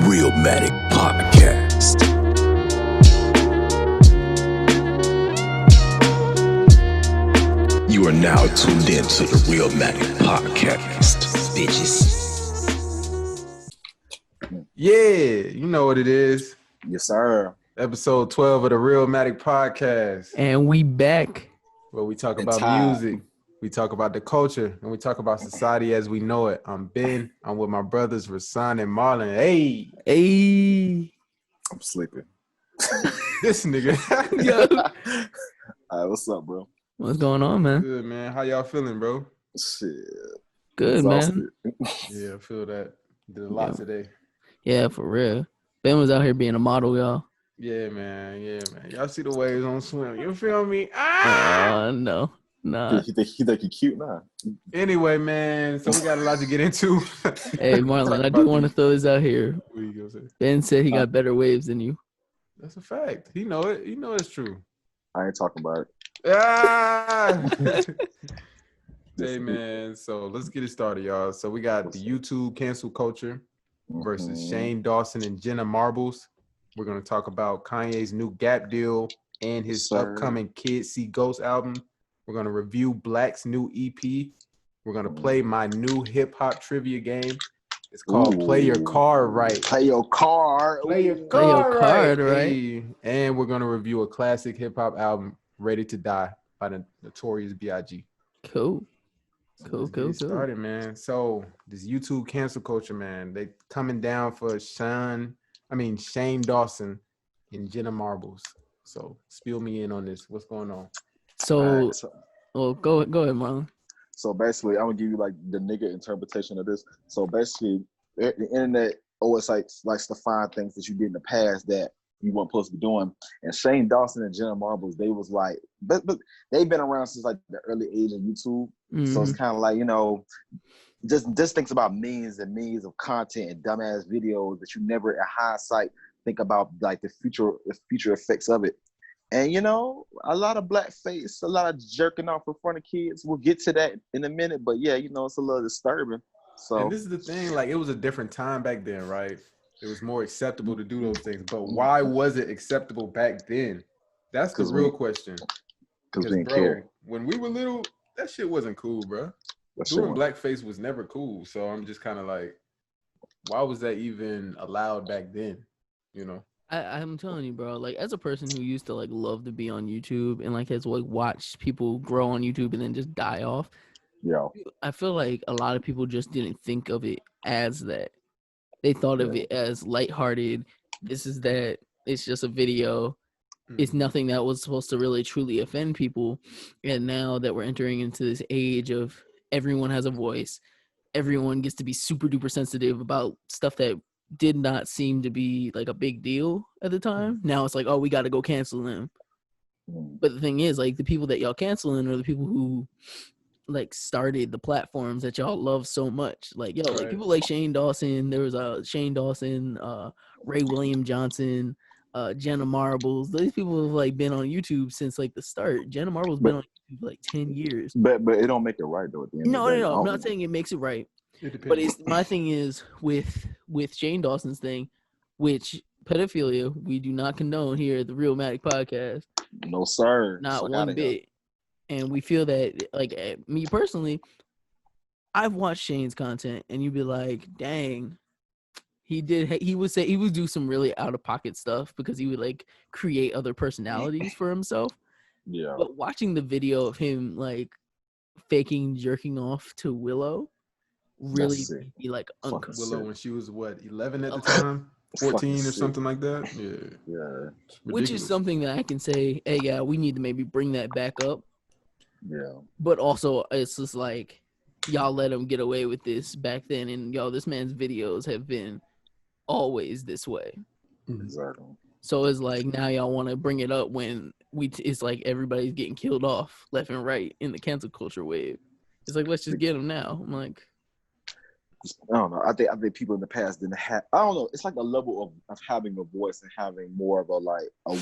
Realmatic Podcast. You are now tuned in to the Realmatic Podcast, bitches. Yeah, you know what it is. Yes, sir. Episode 12 of the Realmatic Podcast, And we back. where we talk And about time. music, we talk about the culture, and we talk about society as we know it. I'm Ben. I'm with my brothers Rasan and Marlon. Hey, Hey. I'm sleeping. this nigga. Yo. All right, what's up, bro? What's going on, man? Good, man. How y'all feeling, bro? Shit. Good, man. Exhausted. Yeah, I feel that. Did a lot today. Yeah, for real. Ben was out here being a model, y'all. Yeah, man. Y'all see the waves on swim. You feel me? Ah! No. Nah. He think he cute now. Anyway, man. So we got a lot to get into. Hey, Marlon, I do want to throw this out here. What you gonna say? Ben said he got better waves than you. That's a fact. He know it. He know it's true. I ain't talking about it. Ah! Hey, man. So let's get it started, y'all. So we got the YouTube cancel culture versus Shane Dawson and Jenna Marbles. We're going to talk about Kanye's new Gap deal and his upcoming Kids See Ghosts album. We're going to review Black's new EP. We're going to play my new hip-hop trivia game. It's called Play Your Card Right. Play your card. Play your card right. Hey. And we're going to review a classic hip-hop album, Ready to Die, by the Notorious BIG. Cool. Started, man. So this YouTube cancel culture, man, they coming down for Shane Dawson and Jenna Marbles. So spill me in on this. What's going on? So, go ahead, Marlon. So basically, I'm gonna give you like the nigga interpretation of this. So basically, the internet always likes to find things that you did in the past that you weren't supposed to be doing. And Shane Dawson and Jenna Marbles, they was like, but they've been around since like the early age of YouTube. Mm-hmm. So it's kind of like, you know, just thinks about memes and memes of content and dumbass videos that you never, in hindsight, think about like the future effects of it. And you know, a lot of blackface, a lot of jerking off in front of kids. We'll get to that in a minute, but yeah, you know, it's a little disturbing. So and this is the thing, like it was a different time back then, right? It was more acceptable to do those things, but why was it acceptable back then? That's the real question. Because we didn't care. When we were little, that shit wasn't cool, bro. Doing blackface was never cool. So I'm just kind of like, why was that even allowed back then? You know? I'm telling you, bro, like as a person who used to like love to be on YouTube and like has like watched people grow on YouTube and then just die off. Yeah. I feel like a lot of people just didn't think of it as that. They thought of it as lighthearted. This is that. It's just a video. It's nothing that was supposed to really truly offend people. And now that we're entering into this age of everyone has a voice, everyone gets to be super duper sensitive about stuff that did not seem to be like a big deal at the time. Now it's like, oh, we got to go cancel them. But the thing is, like the people that y'all canceling are the people who like started the platforms that y'all love so much. Like, yo, like people like Shane Dawson, there was Shane Dawson, Ray William Johnson, Jenna Marbles. These people have like been on YouTube since like the start. Jenna Marbles been on YouTube for like 10 years. But it don't make it right though at the end. No. I'm not saying it makes it right. But my thing is with Shane Dawson's thing, which pedophilia we do not condone here at the Realmatic Podcast. No, sir. Not one bit. And we feel that, like, me personally, I've watched Shane's content, and you'd be like, dang, he would do some really out-of-pocket stuff because he would, like, create other personalities for himself. Yeah. But watching the video of him, like, faking jerking off to Willow really made me, like, uncomfortable. Willow when she was, 11 at the time? 14 or something like that? Yeah. Which is something that I can say, hey, yeah, we need to maybe bring that back up. Yeah. But also, it's just like, y'all let him get away with this back then. And, yo, this man's videos have been always this way. Exactly. So it's like, now y'all want to bring it up when it's like everybody's getting killed off left and right in the cancel culture wave. It's like, let's just get him now. I'm like, I don't know. I think people in the past didn't have. I don't know. It's like a level of having a voice and having more of a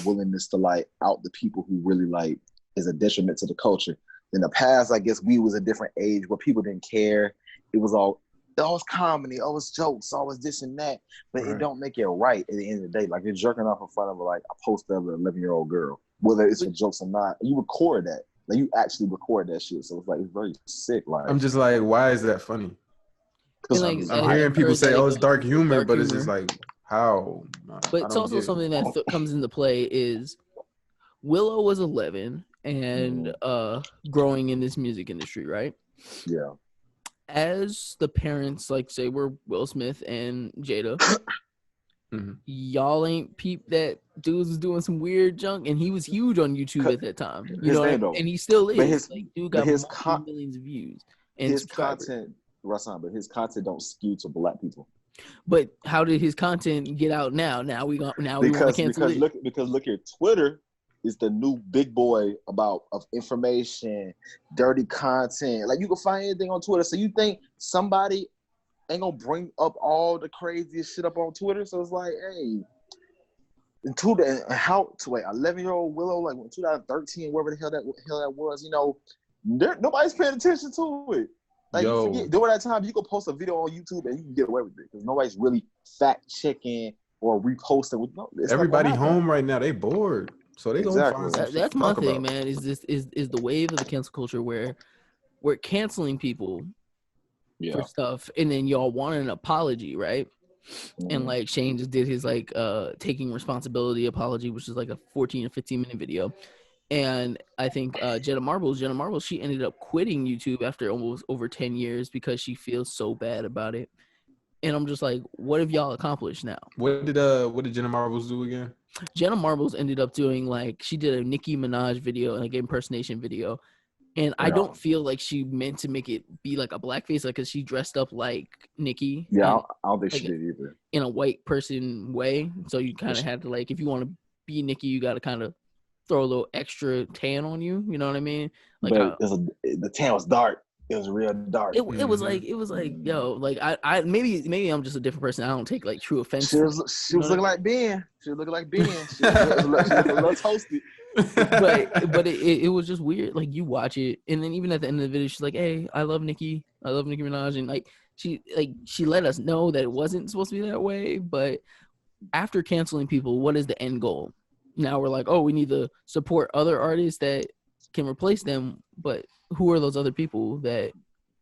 willingness to like out the people who really like is a detriment to the culture. In the past, I guess we was a different age where people didn't care. It was all oh, it's comedy, oh, it's jokes, oh, it's this and that, but it don't make it right at the end of the day. Like, you're jerking off in front of like a poster of an 11-year-old girl, whether it's for jokes or not. You record that. Like, you actually record that shit. So it's like, it's very sick. Like, I'm just like, why is that funny? And like, I'm hearing people say, "Oh, it's dark humor," but it's just like, how? But it's also something that comes into play is Willow was 11 and growing in this music industry, right? Yeah. As the parents, like, say, were Will Smith and Jada, y'all ain't peeped that dude was doing some weird junk, and he was huge on YouTube at that time. You know, and he still is. Like, dude got millions of views and his content, Rasan, but his content don't skew to black people. But how did his content get out now? Now we want to cancel it. Look here, Twitter is the new big boy of information, dirty content. Like, you can find anything on Twitter. So you think somebody ain't gonna bring up all the craziest shit up on Twitter? So it's like, hey, 11-year-old Willow, like 2013, wherever the hell that was, you know, nobody's paying attention to it. Like, you forget, during that time, you could post a video on YouTube and you can get away with it because nobody's really fact checking or reposting. Everybody home right now, they bored, so they gonna find some shit that's to my talk thing, about. man. Is the wave of the cancel culture where we're canceling people for stuff, and then y'all want an apology, right? And like Shane just did his like taking responsibility apology, which is like a 14 or 15-minute video. And I think Jenna Marbles, she ended up quitting YouTube after almost over 10 years because she feels so bad about it. And I'm just like, what have y'all accomplished now? What did Jenna Marbles do again? Jenna Marbles ended up doing, like, she did a Nicki Minaj video, like impersonation video. And I don't feel like she meant to make it be like a blackface, like, because she dressed up like Nicki. Yeah, I don't think she did either. In a white person way. So you kind of had to, like, if you want to be Nicki, you got to kind of throw a little extra tan on you. You know what I mean? Like, but the tan was dark. It was real dark. It was like, yo, like, I maybe I'm just a different person. I don't take like true offense. She was looking like Ben. She was looking like Ben. She was a little toasty. but it was just weird. Like, you watch it, and then even at the end of the video, she's like, "Hey, I love Nicki Minaj," and like she let us know that it wasn't supposed to be that way. But after canceling people, what is the end goal? Now we're like, oh, we need to support other artists that can replace them, but who are those other people that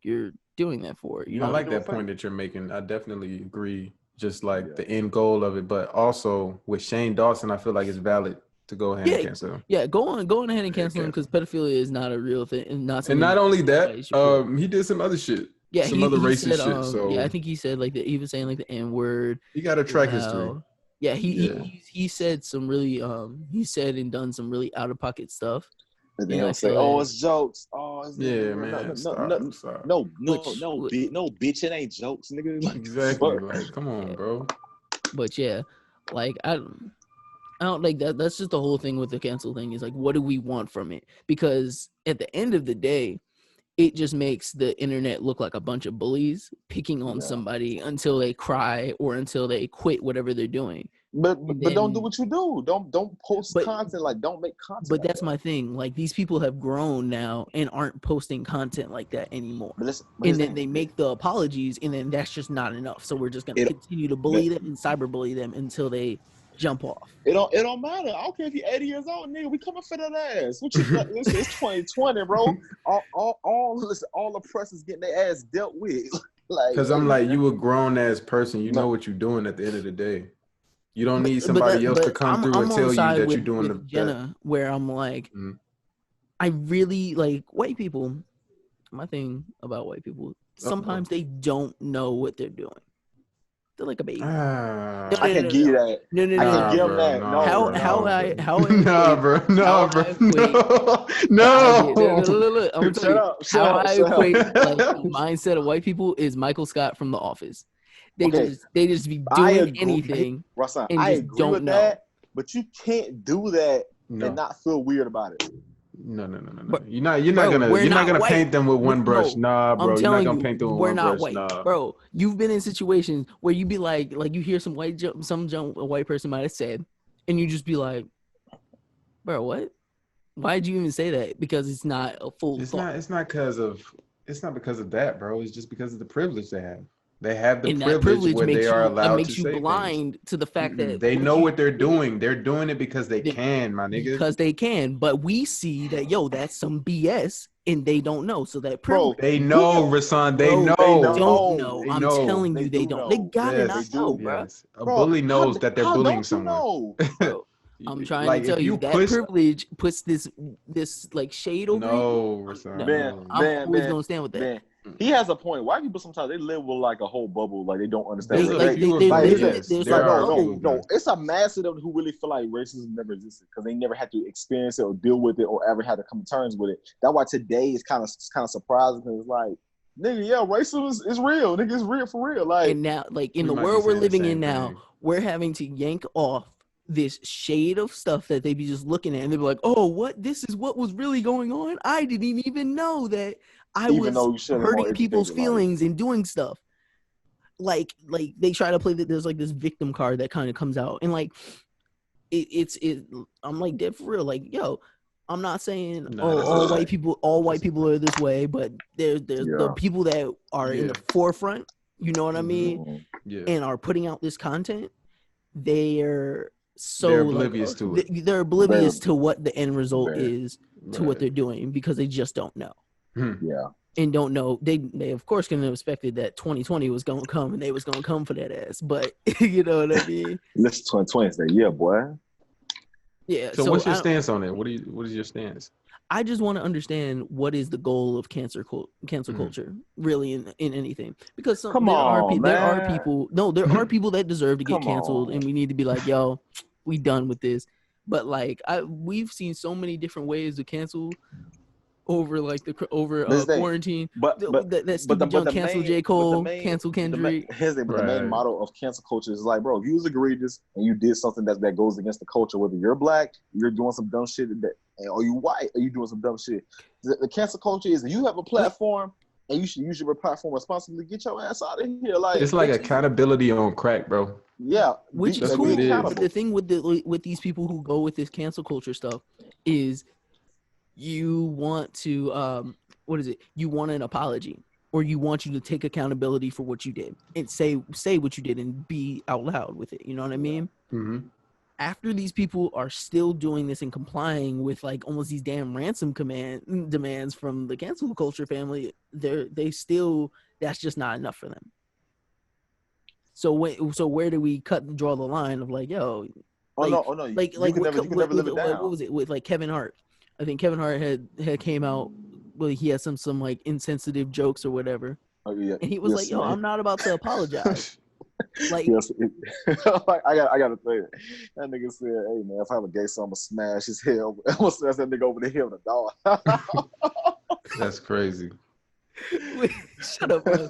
you're doing that for? You know, I like that point that you're making. I definitely agree. Just like the end goal of it, but also with Shane Dawson, I feel like it's valid to go ahead and cancel him. Yeah, go on ahead and cancel him because pedophilia is not a real thing, and not only that, he did some other shit. Yeah, some other racist said, shit. So yeah, I think he said like he was saying like the N-word. He got a track history. Yeah, he said some really he said and done some really out of pocket stuff. And then he'll say, "Oh, it's jokes." Oh, it's man. No, bitch, it ain't jokes, nigga. Like, exactly. Like, come on, bro. But yeah, like I don't like that. That's just the whole thing with the cancel thing is like, what do we want from it? Because at the end of the day, it just makes the internet look like a bunch of bullies picking on somebody until they cry or until they quit whatever they're doing. But don't do what you do. Don't post content, like, don't make content. But that's my thing. Like, these people have grown now and aren't posting content like that anymore. And then they make the apologies, and then that's just not enough. So we're just gonna continue to bully them and cyberbully them until they jump off. It don't matter. I don't care if you're 80 years old, nigga. We coming for that ass. What you listen, it's 2020, bro. All the press is getting their ass dealt with. Like, because I'm like, you a grown ass person. You know what you're doing at the end of the day. You don't need somebody else to come through and tell you that you're doing the Jenna, where I'm like, I really like white people. My thing about white people, sometimes they don't know what they're doing. They're like a baby. I can give you that. No. I can give them that. Nah, bro. Look. I'm gonna tell you how I equate like the mindset of white people is Michael Scott from The Office. They just be doing anything. Rasan, and I just agree don't with know. that, but you can't do that and not feel weird about it. No. You're not gonna paint them with one brush. Nah, bro. You're not gonna paint them with one brush. White. Nah. Bro, you've been in situations where you be like you hear some white a white person might have said, and you just be like, bro, what? Why'd you even say that? Because it's not a full thought. It's not because of that, bro. It's just because of the privilege they have. They have the And that privilege where makes they are you allowed makes to you say blind to the fact things. that They know what they're doing. They're doing it because they can, my nigga. because they can. But we see that that's some BS, and they don't know. So that Bro, privilege, They know, Rasan. They bro, know. they don't know. They I'm know. telling you, they do don't. They know. gotta Yes, not They know, do. bro. yes. A Bro, bully knows that they're how bullying don't you someone. know? Bro, I'm trying Like to tell if you that push, privilege puts this like shade over you. no, Rasan, Man, no. I'm man, always man, gonna stand with that. man. He has a point. White people sometimes they live with like a whole bubble, like they don't understand. There's a They, few of they them. live like, in there's There a are a bubble. few of them. no. It's a mass of them who really feel like racism never existed because they never had to experience it or deal with it or ever had to come to terms with it. That's why today is kind of surprising because it's like, nigga, yeah, racism is real. Nigga, it's real for real. Like, And now, like in We the might be world we're saying the living same in now, thing. we're having to yank off this shade of stuff that they be just looking at and they be like, oh, what? This is what was really going on? I didn't even know that I even was though you should have more hurting people's educated, like, feelings and doing stuff. Like they try to play that there's like this victim card that kind of comes out. And like it's I'm like dead for real. Like, yo, I'm not saying Nah, that's all a white fact. people are this way, but there's the people that are in Yeah. the forefront, you know what I mean? mhm. Yeah. And are putting out this content, they're so They're oblivious to it. they're oblivious Very- to what the end result very. is to what they're doing because they just don't know Yeah. and don't know. They of course couldn't have expected that 2020 was gonna come and they was gonna come for that ass, but you know what I mean? Listen, 2020 say, yeah, boy. Yeah. So what's your stance on it? What is your stance? I just want to understand what is the goal of cancel culture really in anything, because Come there are on, there are man. people that deserve to get Come canceled on. and we need to be like, yo, we done with this. But like we've seen so many different ways to cancel over like This day. quarantine. But That Stevie Junk canceled J. Cole, cancel Kendrick. The main motto of cancel culture is like, bro, if you was egregious and you did something that goes against the culture, whether you're black, you're doing some dumb shit, or you white, or you doing some dumb shit. The cancel culture is you have a platform and you should use your platform responsibly. Get your ass out of here. Like, It's like accountability on crack, bro. Yeah, which is That's cool. what it is. But the thing with these people who go with this cancel culture stuff is you want to you want an apology, or you want you to take accountability for what you did and say what you did and be out loud with it. You know what I mean? Mm-hmm. After these people are still doing this and complying with like almost these damn ransom demands from the cancel culture family, they still, that's just not enough for them. So where do we draw the line of like, yo, no. You can never live it down. What was it with like Kevin Hart? I think Kevin Hart had came out. Well, he had some like insensitive jokes or whatever, and he was like, "Yo, I'm not about to apologize." Like, yes, I gotta say it. That nigga said, "Hey man, if I have a gay son, I'ma smash his head. I'm gonna smash that nigga over the head with a dog." That's crazy. Shut up, bro.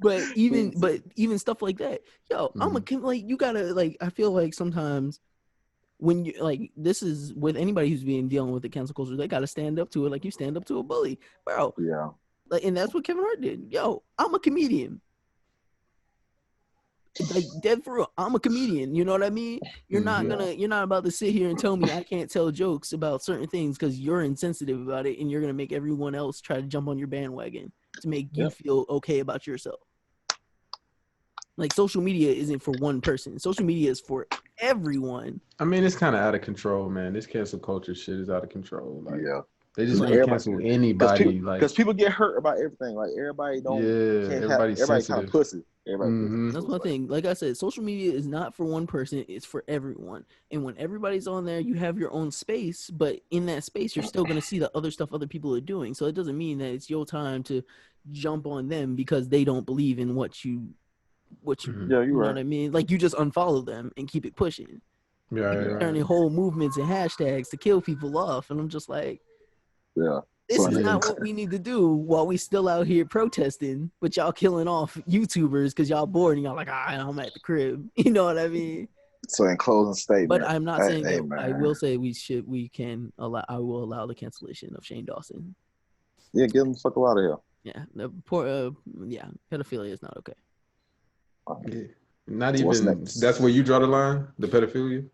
But even stuff like that, yo, I'm like, you gotta like. I feel like sometimes when you like, this is with anybody who's dealing with the cancel culture, they gotta stand up to it like you stand up to a bully, bro. Yeah. Like, and that's what Kevin Hart did. Yo, I'm a comedian. Like, dead for real, I'm a comedian. You know what I mean? You're not about to sit here and tell me I can't tell jokes about certain things because you're insensitive about it, and you're gonna make everyone else try to jump on your bandwagon to make you feel okay about yourself. Like, social media isn't for one person. Social media is for everyone. I mean, it's kind of out of control, man. This cancel culture shit is out of control. Like, yeah. They just want to cancel anybody. Because people get hurt about everything. Like, everybody don't. Yeah, everybody's kind of pussy. That's one thing. Like I said, social media is not for one person. It's for everyone. And when everybody's on there, you have your own space. But in that space, you're still going to see the other stuff other people are doing. So it doesn't mean that it's your time to jump on them because they don't believe in what you you know what I mean? Like, you just unfollow them and keep it pushing. Turning whole movements and hashtags to kill people off. And I'm just like, this is not what we need to do while we still out here protesting, but y'all killing off YouTubers because y'all bored and y'all like, I'm at the crib. You know what I mean? So in closing statement, but I'm not saying that. I will say I will allow the cancellation of Shane Dawson. Yeah, get him the fuck out of here. Yeah, pedophilia is not okay. Yeah. Not even. That's where you draw the line. The pedophilia.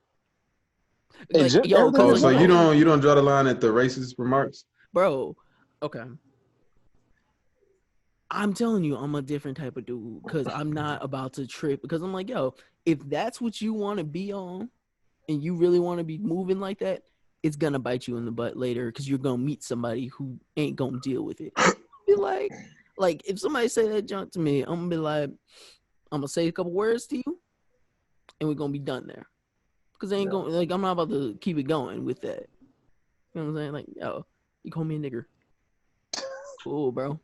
Like, so you don't draw the line at the racist remarks, bro. Okay. I'm telling you, I'm a different type of dude because I'm not about to trip. Because I'm like, yo, if that's what you want to be on, and you really want to be moving like that, it's gonna bite you in the butt later because you're gonna meet somebody who ain't gonna deal with it. Be like if somebody say that junk to me, I'm gonna be like, I'm gonna say a couple words to you, and we're gonna be done there. Because ain't going like I'm not about to keep it going with that. You know what I'm saying? Like, yo, you call me a nigger. Cool, bro.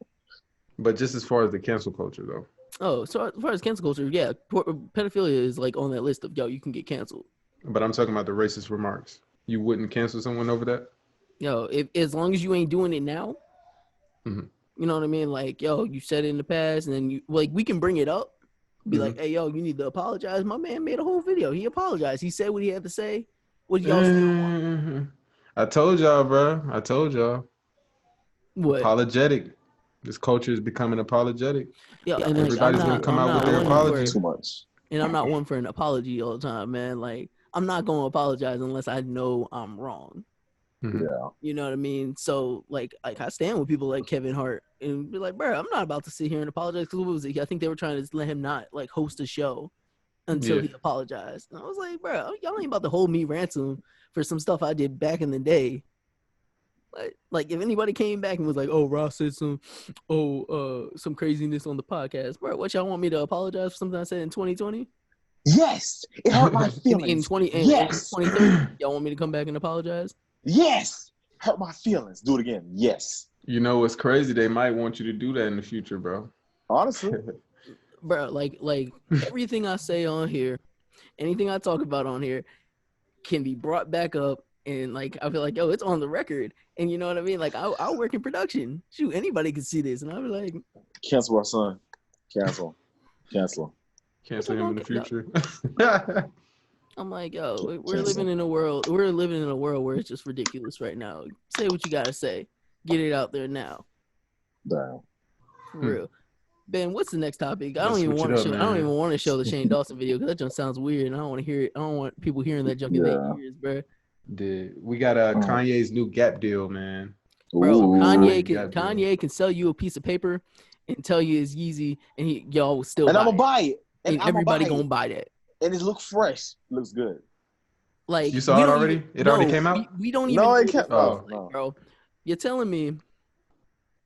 But just as far as the cancel culture, though. Oh, so as far as cancel culture, yeah, pedophilia is like on that list of yo, you can get canceled. But I'm talking about the racist remarks. You wouldn't cancel someone over that? Yo, if as long as you ain't doing it now, Mhm. you know what I mean? Like, yo, you said it in the past, and then you like we can bring it up, be like, hey, yo, you need to apologize. My man made a whole video. He apologized. He said what he had to say. What y'all still want? I told y'all, bro. I told y'all. What? Apologetic. This culture is becoming apologetic. Yeah, and like, Everybody's gonna come out with their apology. Too much. And I'm not one for an apology all the time, man. Like, I'm not gonna apologize unless I know I'm wrong. Yeah. You know what I mean? So like I stand with people like Kevin Hart and be like, bro, I'm not about to sit here and apologize. Because what was it? I think they were trying to let him not like host a show until he apologized. And I was like, bro, y'all ain't about to hold me ransom for some stuff I did back in the day. Like if anybody came back and was like, oh, Ross said some craziness on the podcast, bro, what y'all want me to apologize for something I said in 2020? Yes, it hurt my feelings. In 2030, y'all want me to come back and apologize? Yes, hurt my feelings. Do it again. Yes. You know what's crazy? They might want you to do that in the future, bro. Honestly, bro, like everything I say on here, anything I talk about on here, can be brought back up. And like I feel like, yo, it's on the record, and you know what I mean. Like I'll work in production. Shoot, anybody can see this, and I'll be like, cancel our son. Cancel him in the future. I'm like, yo, we're living in a world. We're living in a world where it's just ridiculous right now. Say what you gotta say. Get it out there now. Damn. For real. Ben, what's the next topic? I Let's don't even switch want it to up, show. man. I don't even want to show the Shane Dawson video because that just sounds weird, and I don't want to hear it. I don't want people hearing that junk in their ears, bro. We got Kanye's new Gap deal, man. Bro, Ooh. Kanye can sell you a piece of paper and tell you it's Yeezy, and y'all will still. And buy I'm gonna buy it. And everybody gonna buy that. And it looks fresh. Looks good. Like you saw it already? It already came out. We don't even. No, it can't. No. Bro. You're telling me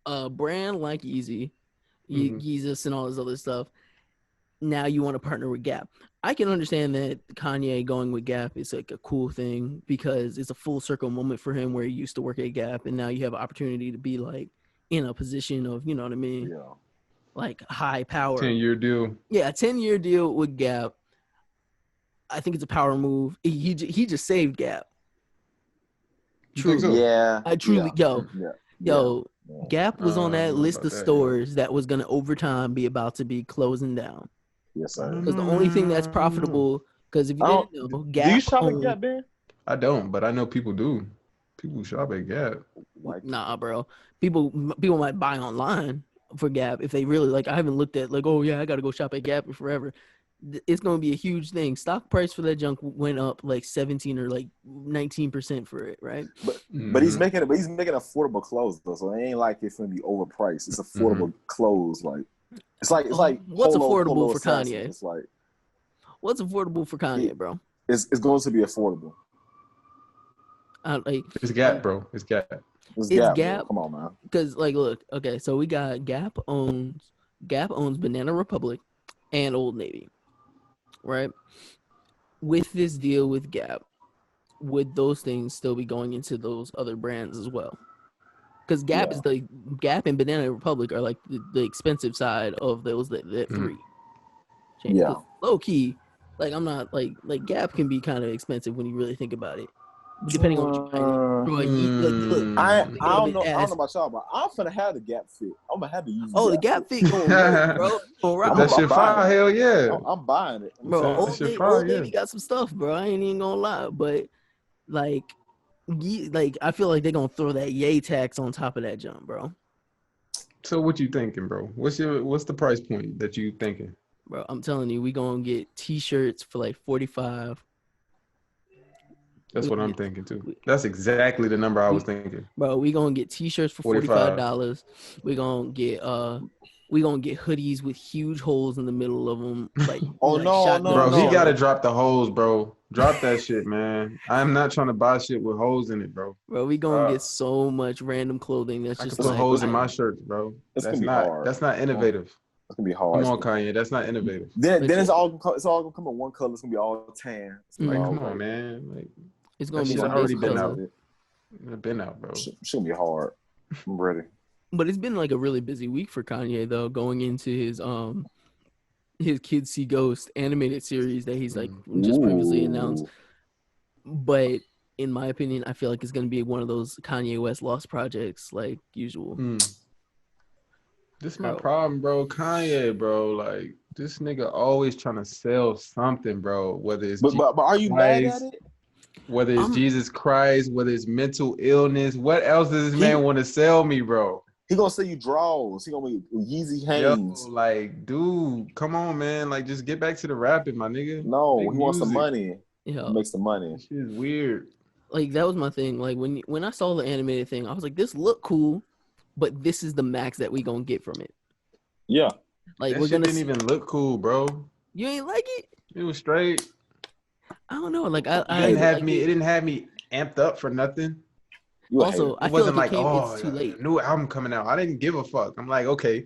a brand like Yeezy, Yeezus, and all this other stuff. Now you want to partner with Gap. I can understand that Kanye going with Gap is like a cool thing because it's a full circle moment for him where he used to work at Gap and now you have an opportunity to be like in a position of, you know what I mean? Yeah. Like high power. 10-year deal. Yeah, a 10-year deal with Gap. I think it's a power move. He just saved Gap. True. So? Yeah. I truly, Gap was on that list of stores that was going to over time be about to be closing down. Yes, sir. Because the only thing that's profitable, because if you didn't know, Gap. Do you shop at Gap, Ben? I don't, but I know people do. People shop at Gap. Nah, bro. People might buy online for Gap if they really like. I haven't looked at like, oh yeah, I got to go shop at Gap for forever. It's going to be a huge thing. Stock price for that junk went up like 17 or like 19% for it, right? But he's making affordable clothes though, so it ain't like it's going to be overpriced. It's affordable clothes, like it's like what's Polo, affordable Polo for Assassin. Kanye? It's like what's affordable for Kanye, bro? It's going to be affordable. It's Gap, bro. It's Gap. It's Gap. Come on, man. Because like, look, okay, so we got Gap owns Banana Republic and Old Navy, right? With this deal with Gap, would those things still be going into those other brands as well? Because Gap is Gap and Banana Republic are like the expensive side of those that three. Yeah. Low key, like I'm not like Gap can be kind of expensive when you really think about it, depending on what you're buying. I don't know about y'all, but I'm finna have the Gap fit. I'm gonna have to use. The Gap fit going work, bro. That shit fire, hell yeah. I'm buying it, bro. Old Navy got some stuff, bro. I ain't even gonna lie, but like I feel like they're gonna throw that yay tax on top of that jump, bro. So what you thinking, bro? What's the price point that you thinking? Bro, I'm telling you, we gonna get t-shirts for like $45. That's what I'm thinking too. That's exactly the number I was thinking. Bro, we gonna get t-shirts for $45. We gonna get we gonna get hoodies with huge holes in the middle of them. Like, Oh, like no, shotgun Bro, he no. gotta drop the holes, bro. Drop that shit, man. I'm not trying to buy shit with holes in it, bro. Bro, we gonna Uh, get so much random clothing that's I can just put like holes in my shirts, bro. It's That's gonna be not hard. that's not innovative. It's gonna be Come hard. on, Kanye. That's not innovative. Then Legit. it's all gonna come in one color. It's gonna be all tan. It's gonna be Like, all come on, like- man. Like, It's gonna That be shit's the already base been color. out. it's been out, bro. It's gonna be hard. I'm ready. But it's been like a really busy week for Kanye though, going into his Kids See Ghost animated series that he's like just previously announced. But in my opinion, I feel like it's gonna be one of those Kanye West lost projects, like usual. This is my Bro. problem, bro. Kanye, bro. Like, this nigga always trying to sell something, bro. Whether it's But are you mad Christ, at it? whether it's I'm- Jesus Christ, whether it's mental illness, what else does this man want to sell me, bro? He gonna sell you draws. He gonna be Yeezy Yo, Hanes. like, dude, come on, man. Like, just get back to the rapping, my nigga. No, Make he wants some music. money. Yeah, He makes the money. This shit is weird. like that was my thing. Like when I saw the animated thing, I was like, this look cool, but this is the max that we gonna get from it. Yeah. Like That we're shit gonna. didn't even look cool, bro. You ain't like it? It was straight. I don't know. Like It I didn't have like me. It it. didn't have me amped up for nothing. You a Also, hater. I It feel wasn't like like, oh, it's too late. new album coming out. I didn't give a fuck. I'm like, okay,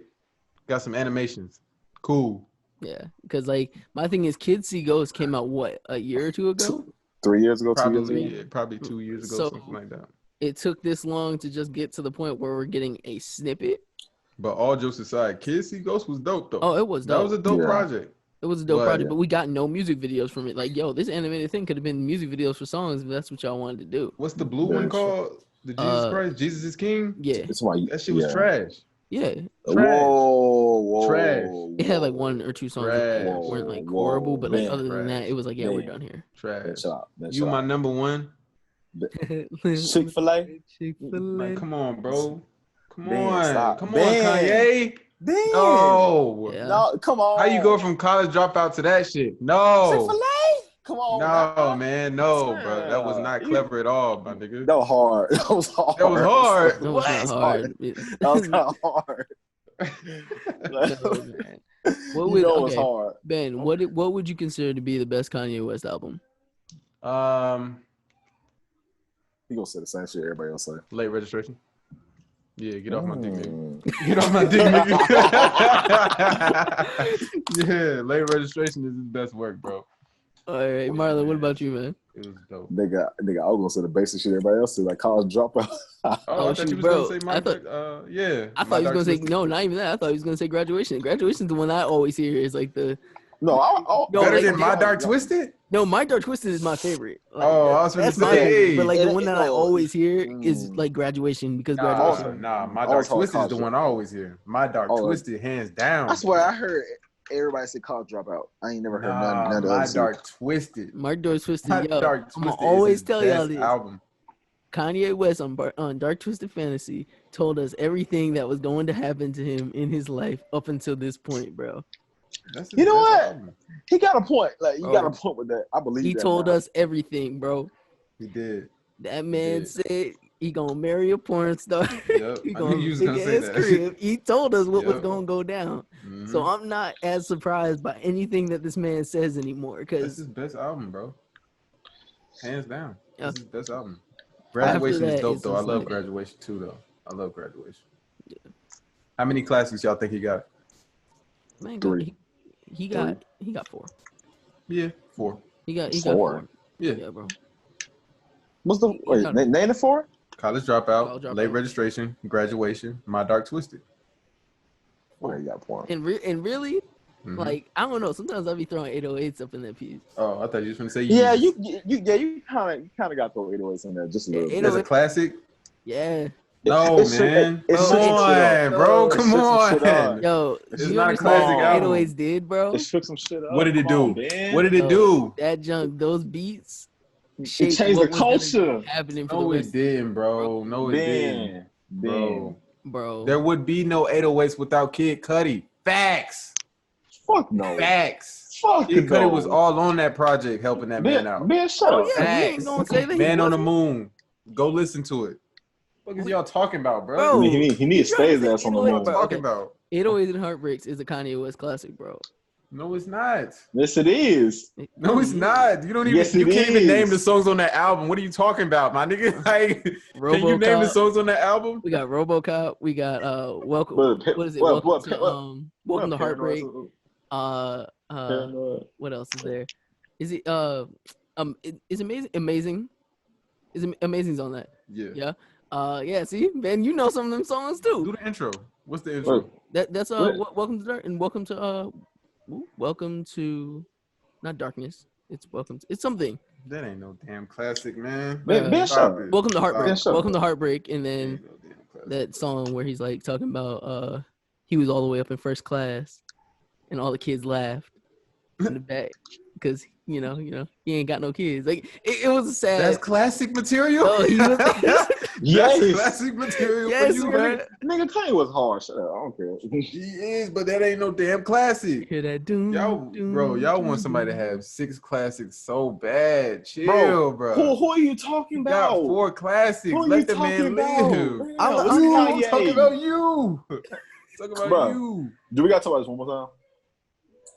got some animations. Cool. Yeah, because like my thing is, Kids See Ghosts came out what, a year or two ago. 3 years ago, 2 years ago. Probably, probably 2 years ago, So- something like that. It took this long to just get to the point where we're getting a snippet. But all jokes aside, Kids See Ghost was dope though. Oh, it was That dope. was a dope Yeah. project. It was a dope But- project, but we got no music videos from it. Like, yo, this animated thing could have been music videos for songs if that's what y'all wanted to do. What's the blue Very one true. called? The Jesus Christ, Jesus is King. Yeah, That's why That shit was trash. yeah. Trash. Whoa. Trash. It had like one or two songs that Trash. weren't like Whoa, horrible, but like man, other than that, trash. it was like, yeah, we're Man. done here. Trash. Man, shut up. Man, You shut my up. number one. Chick-fil-A? Chick-fil-A. Like, come on, bro. Come Ben, on. stop. Come on, Ben. Kanye. Damn. No. Yeah. No, come on. How you go from college dropout to that shit? No. Chick-fil-A? Come on. No, man. No, bro. That was not You- clever at all, my nigga. That was hard. That was hard. That was hard. That was not hard. That was kind of hard. What You would- know it was okay. hard. Ben, what would you consider to be the best Kanye West album? He gonna say the same shit everybody else say. Late registration. Yeah, get off my dick, nigga. Mm. Get off my dick, nigga. Yeah, late registration is his best work, bro. All right, Marlon, what about you, man? It was dope. Nigga, I was gonna say the basic shit everybody else say, like college dropout. Oh, I thought shoot, you was bro. gonna say my I thought- yeah. I thought he was gonna say no, not even that. I thought he was gonna say graduation. Graduation's the one I always hear is like the No, No, better like, than My no, Dark no. Twisted? no. My Dark Twisted is my favorite. Like, Oh, I was gonna that's my say, favorite. But like the It- one that it- I always hear is Mm. like graduation because Nah, graduation. My I Dark was hard Twisted is the college. one I always hear. My Dark Oh, Twisted, hands down. I swear I heard everybody say college dropout. I ain't never heard none of the My other two. Dark Twisted. My Dark Twisted. My Yo, Dark I'm Twisted gonna always is his tell y'all best this. album. Kanye West on Dark Twisted Fantasy told us everything that was going to happen to him in his life up until this point, bro. That's his You know best what? album. He got a point. Like you got a Bro. point with that. I believe He that told now. us everything, bro. He did. That man did. said he gonna marry a porn star. Yep. He I gonna knew you was big gonna say ass that. crib. He told us what was Yep. gonna go down. Mhm. So I'm not as surprised by anything that this man says anymore. That's Because his best album, bro. Hands down. Yeah. That's his best album. Graduation that, is dope it's though. I just love like- Graduation too though. I love Graduation. How many classics y'all think he got? man, Three. he got four. Yeah, 4. He got Four. four. Yeah. Yeah, bro. What's the wait? Name it for? College Dropout, College Dropout. Late Registration, Graduation, My Dark Twisted. Okay, you got porn. And really, Mhm. like I don't know. Sometimes I'll be throwing 808s up in that piece. Oh, I thought you was gonna say Yeah, Yeezus. you kind of got those 808s in there just a little Yeah, bit. As a classic? Yeah. No, It shook- man. it Come shook some shit on, up. bro. It Come shook some shit up. on. Yo, It's do you not a understand classic what album. 808s did, bro? It shook some shit up. What did it Come on, do? man. What did it do? That junk, those beats, It shaped changed what the was gonna culture. be happening for No, the it rest, didn't, bro. No, it didn't. Ben, Bro. bro. There would be no 808s without Kid Cudi. Facts. Fuck no. Facts. Fuck Kid no. Cudi was all on that project helping that man out. Ben, shut Oh up. yeah, we ain't Facts. gonna say that. Man on the wasn't. Moon. Go listen to it. What is y'all talking about, bro? Bro, He need to you stay his trying to ass say on the 808, moon. What bro? are you talking Okay. about? 808s and Heartbreaks is a Kanye West classic, bro. No, it's not. Yes, it is. No, it's not. You don't even. Yes, You it can't even name is. the songs on that album. What are you talking about, my nigga? Like, can you name the RoboCop. songs on that album? We got RoboCop. We got welcome. What- What is it? what- Welcome what- to Welcome to Heartbreak. Paranoid. What else is there? Is it is amazing? Is Amazing's on that? Yeah. Yeah. Yeah. See, man, you know some of them songs Do too. the intro. What's the intro? That's What? Welcome to Dark and welcome to not darkness. It's welcome. It's something. That ain't no damn classic, man. Ben, Stop shut it. Welcome to Heartbreak. Stop. Welcome to Heartbreak, and That then ain't no damn classic. that song where he's like talking about he was all the way up in first class, and all the kids laughed in the back because you know he ain't got no kids. Like it was a sad. That's classic material. No, he was. Yes. That's classic material Yes, for you, man. Nigga, Kanye was hard. Shut up. I don't care. He is, but that ain't no damn classic. Hear that doom, Y'all, doom, bro, y'all want doom, somebody to doom. have 6 classics so bad. Chill, bro. Who are you talking You got about? 4 classics. Who are you Let the man talking about? live. Damn, I'm what's Kanye? talking about you. Talking about Bro. you. Do we got to talk about this one more time?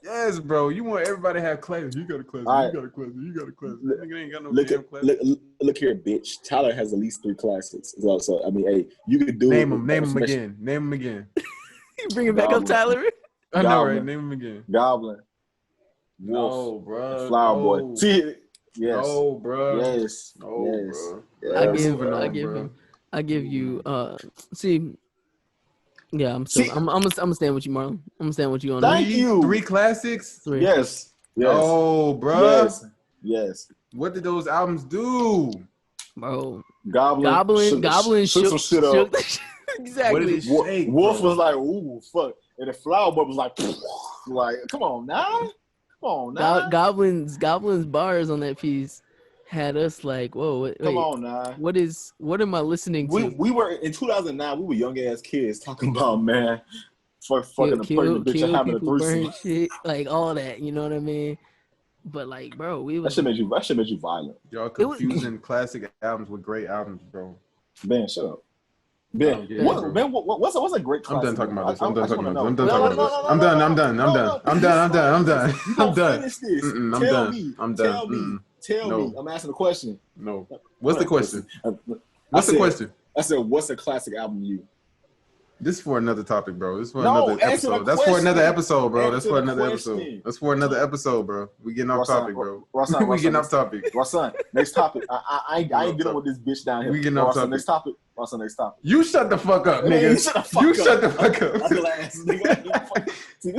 Yes, bro. You want everybody to have classics. You got a classic. All right. You got a classic. You got a classic. Look- Nigga ain't got no Look, damn classic. look here, bitch. Tyler has at least 3 classics. So I mean, hey, you could do Name it. them. Name them again. Name them again. You bring it back up, Goblin. Tyler. I know, Goblin. right? Name them again. Goblin, Wolf, No, bro. Flower no. Boy. See, yes, No, bro. yes, No, yes. bro. Yes. I give you see. Yeah, I'm See- gonna stand with you, Marlon. I'm gonna stand with you on Thank that. you. 3 classics? Three. Yes, yes, No, bro. yes. What did those albums do? Bro. Goblin shook some shit up. Exactly. What did it shake, Wolf bro? was like, ooh, fuck. And the Flower Boy was like, come on now. Come on now. Goblin's bars on that piece had us like, whoa, wait, Come on now. what am I listening to? We were in 2009. We were young ass kids talking about, man, fucking a pregnant bitch and having a people, threesome. burn shit, like all that. You know what I mean? But like, bro, we That was shit made you violent. Y'all It was- confusing classic albums with great albums, bro. Ben, shut up. I Ben, don't get it, bro. what's a great I'm classic? done talking about this. I'm I done just talking wanna about this. I'm know. done talking about this. I'm done. I'm done. I'm done. I'm done. You I'm gonna done. finish this. I'm Tell done. me. I'm done. Tell me. Mm-mm. Tell No. me. I'm asking a question. No. What's the question? I What's the said- question? I said, what's a classic album to you? This is for another topic, bro. This is for No, another answer the episode. That's for another question. episode, bro. That's Answer for the another question. episode. That's for another episode, bro. We getting off Rosan, topic, bro. Rosan, We getting off topic. Rosan, next topic. I ain't dealing with this bitch down here. We getting off Rosan, topic. next topic. Rosan, next topic. You shut the fuck up, Man, nigga. shut the fuck You up. shut the fuck up. Ugly ass nigga. See,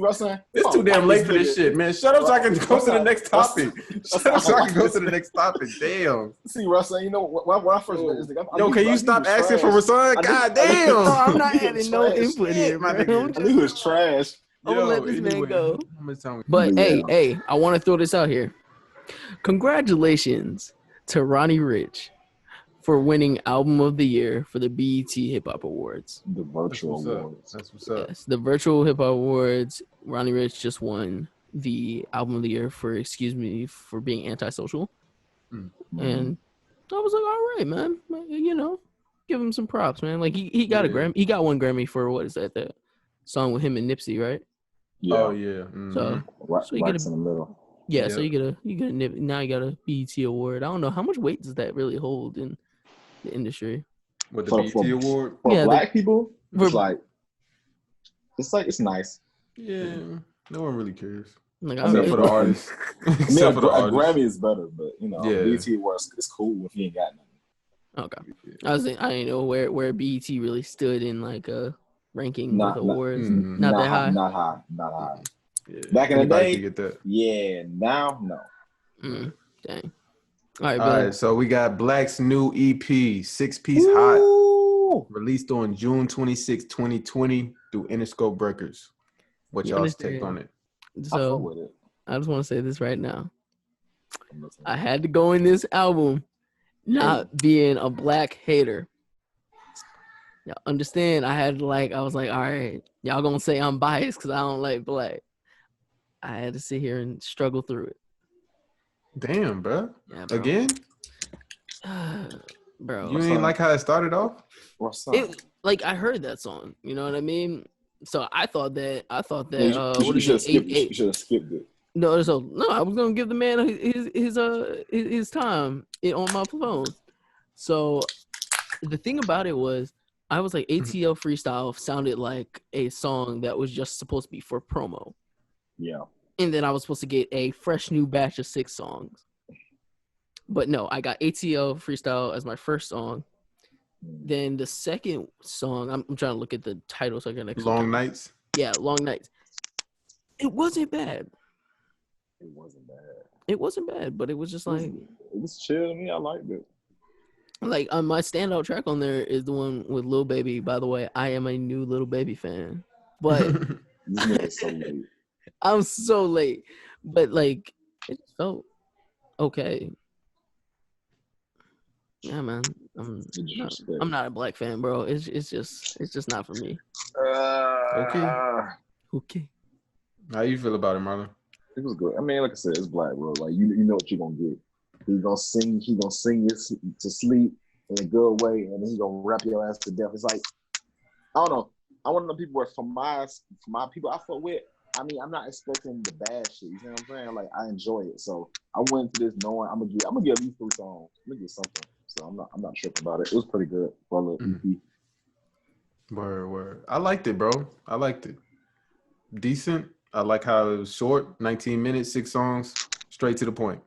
Rosan. It's too damn late for this shit, man. Shut up so I can go to the next topic. Shut up so I can go to the next topic. Damn. See, Rosan, you know when I first met this nigga, Yo, can you stop asking for Rasan? I God knew- damn. No, I'm not Nigga adding no trash. input here, My man. nigga. I'm I just- knew he was trash. I'm gonna let this man anyway, go. how much time we- But Yeah. hey, I want to throw this out here. Congratulations to Ronnie Rich for winning Album of the Year for the BET Hip Hop Awards. The That's virtual what's up. awards. That's what's up. Yes, the virtual hip hop awards. Ronnie Rich just won the Album of the Year for Excuse Me for being antisocial, and I was like, all right, man. You know, give him some props, man. Like he got a Yeah. Grammy. He got 1 Grammy for what is that? The song with him and Nipsey, right? Yeah. Oh yeah. Mhm. So Right, so you get right in the middle. yeah, so Yeah. you get a now you got a BET award. I don't know how much weight does that really hold in the industry. With the For- BET for- award. For Yeah, black people, for- it's nice. Yeah. No one really cares. Like Except for the artists. I mean, Except for the a artists. Grammy is better, but you know, Yeah. BT awards it's cool if you ain't got nothing. Okay, I didn't know where BET really stood in like a ranking Not- with not- awards. Mhm. Not that high. Not high. Yeah. Back in the Anybody day- can get that. Yeah, now no. Dang. All right, All Billy. right, so we got Black's new EP, 6-Piece Hot, Ooh. released on June 26, 2020 through Interscope Records. What You y'all's take understand. on it? I fuck So with it. I just want to say this right now. I'm listening. I had to go in this album not being a black hater. Y'all understand? I was like, all right, y'all gonna say I'm biased because I don't like black. I had to sit here and struggle through it. Damn, bro. Yeah, bro. Again? Bro. You ain't like how it started off? What's up? It, like I heard that song, you know what I mean? So I thought that You what is should it? have skipped it. You should have skipped it. No, I was gonna give the man his time on my phone. So the thing about it was, I was like, ATL Freestyle sounded like a song that was just supposed to be for promo. Yeah. And then I was supposed to get a fresh new batch of 6 songs. But no, I got ATL Freestyle as my first song. Then the second song, I'm trying to look at the title so I can actually. Long Nights. Yeah, Long Nights. It wasn't bad. It wasn't bad, but it was just like. It was chill to me. I liked it. Like my standout track on there is the one with Lil Baby. By the way, I am a new Lil Baby fan, but This nigga's so late. I'm so late. But like, it just felt okay. Yeah, man. I'm not a black fan, bro. It's just not for me. Okay. How you feel about it, Marlon? It was good. I mean, like I said, it's black, bro. Like you know what you're gonna get. He's gonna sing you to sleep in a good way, and then he gonna rap your ass to death. It's like, I don't know. I want to know people where from my people I fuck with. I mean, I'm not expecting the bad shit. You know what I'm saying? Like, I enjoy it. So I went into this knowing I'm gonna get at least 3 songs. I'm gonna get something. So I'm not tripping about it. It was pretty good for a little EP. Word. I liked it, bro. I liked it. Decent. I like how it was short, 19 minutes, 6 songs, straight to the point.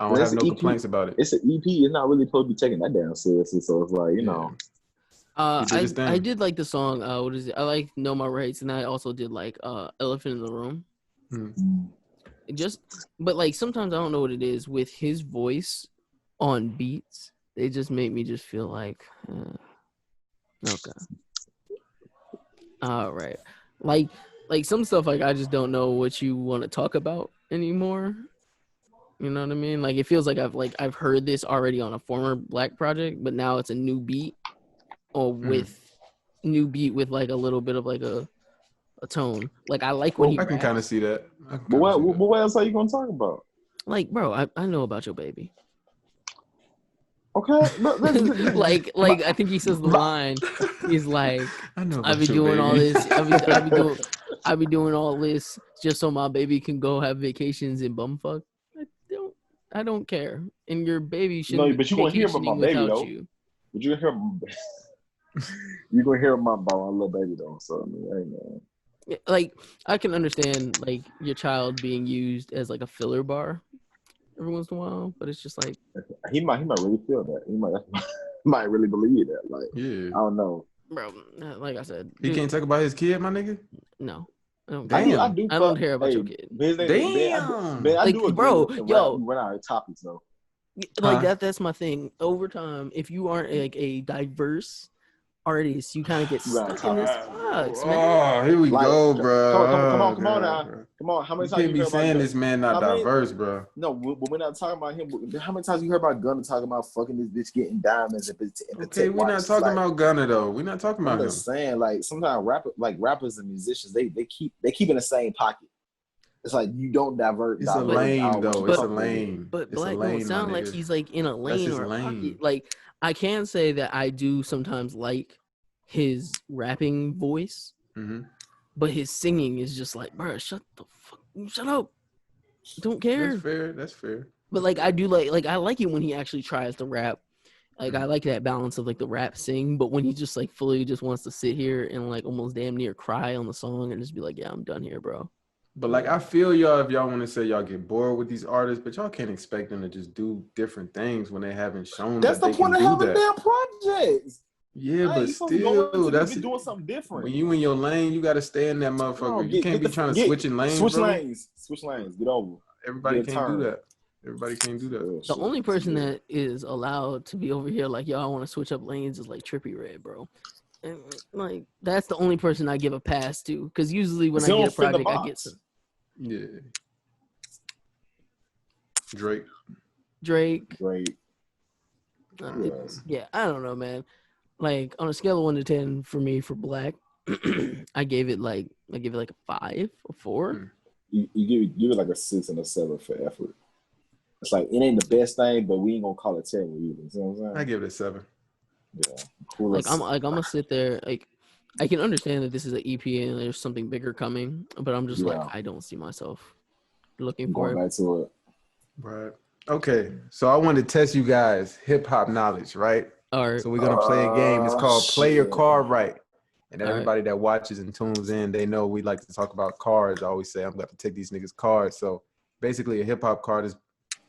I don't have no complaints about it. It's an EP. It's not really supposed to be taken that damn seriously. So it's like, you know. I did like the song. What is it? I like Know My Rights, and I also did like Elephant in the Room. But like sometimes I don't know what it is with his voice on beats. They just make me just feel like, okay, all right, like some stuff like I just don't know what you want to talk about anymore. You know what I mean? Like it feels like I've heard this already on a former Black project, but now it's a new beat. Or with new beat with like a little bit of like a tone. Like I like when he I can raps. kind of see that. But what else are you gonna talk about? Like, bro, I know about your baby. Okay. like I think he says the line. He's like, I be doing all this. I be doing all this just so my baby can go have vacations in bumfuck. I don't care. And your baby shouldn't. No, but you gonna hear about my baby though. But you gonna hear. You're gonna hear about my little baby though. So I mean, hey man. Like I can understand like your child being used as like a filler bar every once in a while, but it's just like he might really feel that. He might really believe that. Like I don't know, bro. Like I said, he can't talk about his kid, my nigga. No, I don't. I don't care about your kid. Damn, man, I like, do agree bro, with yo, we run out of topics though. Like that's my thing. Over time, if you aren't like a diverse artist, you kind of get stuck in this box, man. Oh, here we go, bro. Come on now. Come on. How many times you can't be saying this man not diverse, bro? No, we're not talking about him. How many times you heard about Gunna talking about fucking this bitch getting diamonds? Okay, we're not talking about Gunna though. We're not talking about him. I'm just saying, like sometimes rappers and musicians, they keep in the same pocket. It's like you don't divert. It's a lane though. It's a lane. But Black don't sound like he's like in a lane or a pocket. Like I can say that I do sometimes like his rapping voice, but his singing is just like, bro, shut up, don't care. That's fair. But like I do like I like it when he actually tries to rap. Like I like that balance of like the rap sing, but when he just like fully just wants to sit here and like almost damn near cry on the song and just be like, yeah, I'm done here, bro. But like I feel y'all if y'all want to say y'all get bored with these artists, but y'all can't expect them to just do different things when they haven't shown that's that the they point can of do having that. damn projects. Yeah, but still, that's doing something different. When you in your lane, you got to stay in that motherfucker. You can't be trying to switch in lanes. Switch lanes. Get over. Everybody can't do that. Everybody can't do that. The only person that is allowed to be over here like, yo, I want to switch up lanes is like Trippie Redd, bro. And like that's the only person I give a pass to, because usually when I get a project, I get some. Yeah. Drake. Yeah, I don't know, man. Like on a scale of 1 to 10 for me for Black, I gave it like a 5 or 4. You give it like a 6 and a 7 for effort. It's like it ain't the best thing, but we ain't gonna call it terrible either. You know what I'm saying? I give it a 7. Yeah, cool. Like I'm gonna sit there. Like I can understand that this is an EP and there's something bigger coming, but I'm just Yeah. like, I don't see myself looking I'm for going it. back to it. Right. Okay. So I want to test you guys hip hop knowledge, right? All right. So we're gonna play a game. It's called Play Your Shit. Card Right. And All right. everybody that watches and tunes in, they know we like to talk about cards. I always say I'm going to take these niggas' cards. So basically, a hip hop card is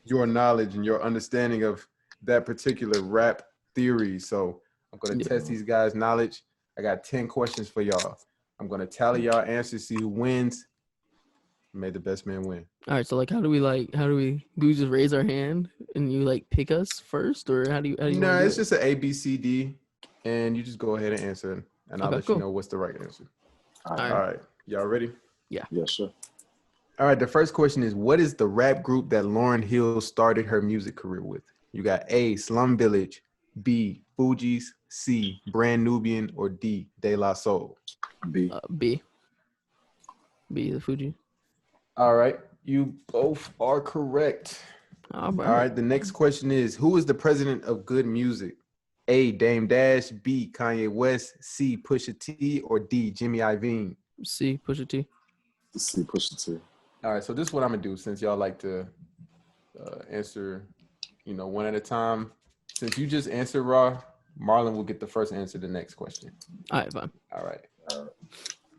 your knowledge and your understanding of that particular rap theory. So I'm going to Yeah. test these guys' knowledge. I got 10 questions for y'all. I'm going to tally y'all answers, see who wins. May the best man win. All right. So like, do we just raise our hand and you like pick us first, or how do you? No, wanna do it's it? just an A, B, C, D, and you just go ahead and answer, and I'll Okay, let cool. you know what's the right answer. All All right. All right. Y'all ready? Yeah, sure. All right, the first question is, what is the rap group that Lauryn Hill started her music career with? You got A, Slum Village, B, Fugees, C, Brand Nubian, or D, De La Soul. B. B. B, the Fuji. All right, you both are correct. All right. All right, the next question is, who is the president of good music? A, Dame Dash, B, Kanye West, C, Pusha T, or D, Jimmy Iovine? C, Pusha T. C, Pusha T. All right, so this is what I'm gonna do since y'all like to answer, one at a time. Since you just answered Raw, Marlon will get the first answer to the next question. All right, fine. All right.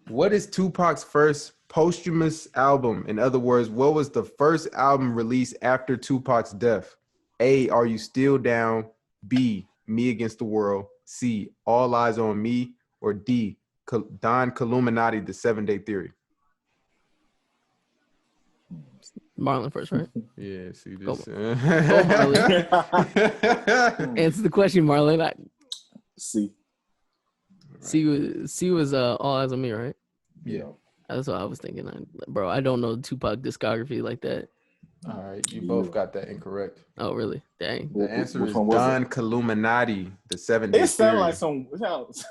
What is Tupac's first posthumous album? In other words, what was the first album released after Tupac's death? A, Are You Still Down? B, Me Against the World? C, All Eyes on Me? Or D, Don Columinati, The 7-Day Theory? Marlon first, right? Yeah, see Go. this. Answer the question, Marlon. C. C was All Eyes on Me, right? Yeah. That's what I was thinking. Bro, I don't know Tupac discography like that. All right, you both got that incorrect. Oh, really? Dang. The answer Which is one was Don Columinati, The 7-Day It sounds Theory.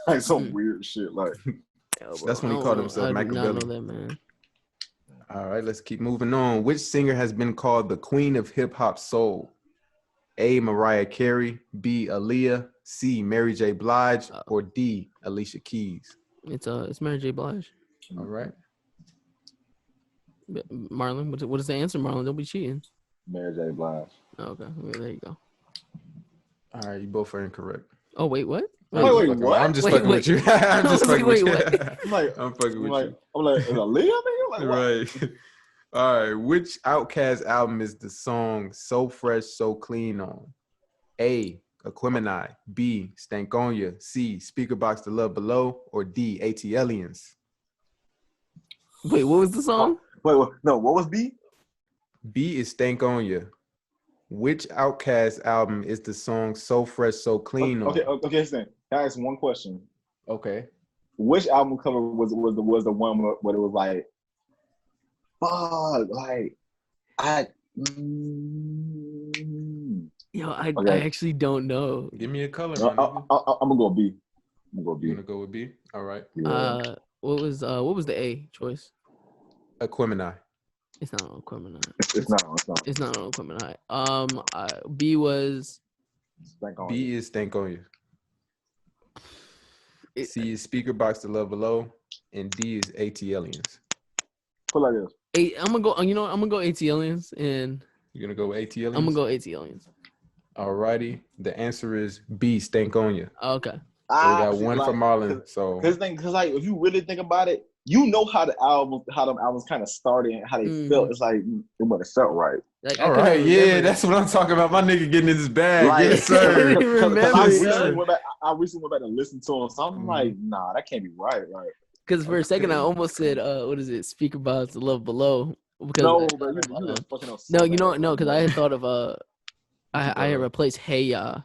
like some weird shit. Like That's when he called himself I did not Machiavelli. know that, man. All right, let's keep moving on. Which singer has been called the Queen of Hip Hop Soul? A, Mariah Carey, B, Aaliyah, C, Mary J. Blige, or D, Alicia Keys? It's Mary J. Blige. All right. Marlon, what is the answer, Marlon? Don't be cheating. Mary J. Blige. Oh, okay, well, there you go. All right, you both are incorrect. Oh, wait, what? Wait, what? I'm just Wait, fucking with you. I'm just I was like, fucking with you. wait, I'm like, I'm fucking with you. I'm like, is it Aaliyah, nigga? Like, what? Right. All right. Which Outkast album is the song So Fresh, So Clean on? A, Aquemini, B, Stankonia, C, Speaker Box The Love Below, or D, ATLiens? Wait, what was the song? Wait, no, what was B? B is Stankonia. Which Outkast album is the song So Fresh, So Clean on? Okay, listen. Can I ask one question? Okay. Which album cover was the one where it was like, fuck, like, Yo, I Okay. actually don't know. Give me a color. I'm gonna go B. You gonna go with B? All right. Yeah. What was the A choice? Aquemini. It's not on Aquemini. It's not. It's not on Aquemini. B was B is Stankonia. C is Speaker Box The Love Below, and D is ATLiens. Put like this. I'm gonna go. I'm gonna go ATLiens, and You're gonna go with ATLiens? I'm gonna go ATLiens. Alrighty. The answer is B, Stankonia. Okay. So we got one for Marlon. So Because like if you really think about it, you know how them albums kind of started and how they felt. It's like it would have felt right. Like, all right, yeah, that's what I'm talking about. My nigga getting in his bag. Like, Yes, sir. I Yes, recently went back to listen to him, so I'm like, nah, that can't be right. Like, because for a second I almost said, what is it? Speaker Box The Love Below. Because no, but you fucking up. No, because I had thought of I had replaced Hey Ya.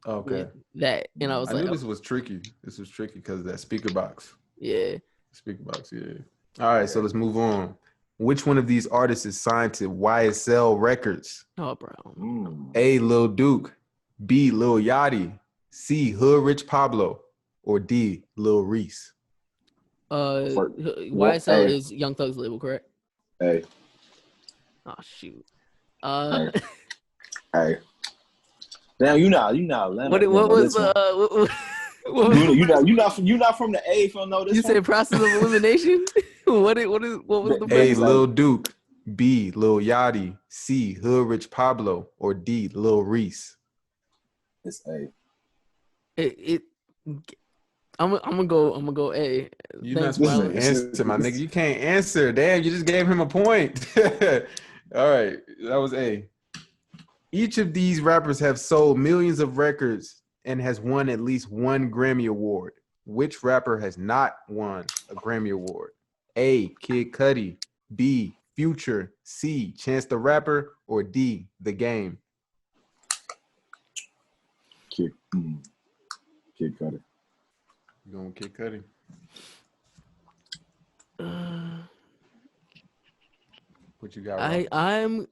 Okay. With that, and I was like, knew this was tricky. This was tricky because of that speaker box. Yeah. Speaker box, yeah. All right, so let's move on. Which one of these artists is signed to YSL Records? Oh, bro. A, Lil Duke, B, Lil Yachty, C, Hood Rich Pablo, or D, Lil Reese? YSL is Young Thug's label, correct? Hey. Oh shoot. Hey. Damn, you not. What was You not from the A. If you don't know this You one. said process of elimination. what was the A. first? Lil Duke. B. Lil Yachty. C. Hood Rich Pablo. Or D. Lil Reese. It's A. I'm gonna go A. You're not Thanks, supposed Marlon. to answer, my nigga. You can't answer. Damn, you just gave him a point. All right, that was A. Each of these rappers have sold millions of records and has won at least one Grammy Award. Which rapper has not won a Grammy Award? A. Kid Cudi. B. Future. C. Chance the Rapper. Or D. The Game. Kid Cudi. You going with Kid Cudi? What you got, Rob? I'm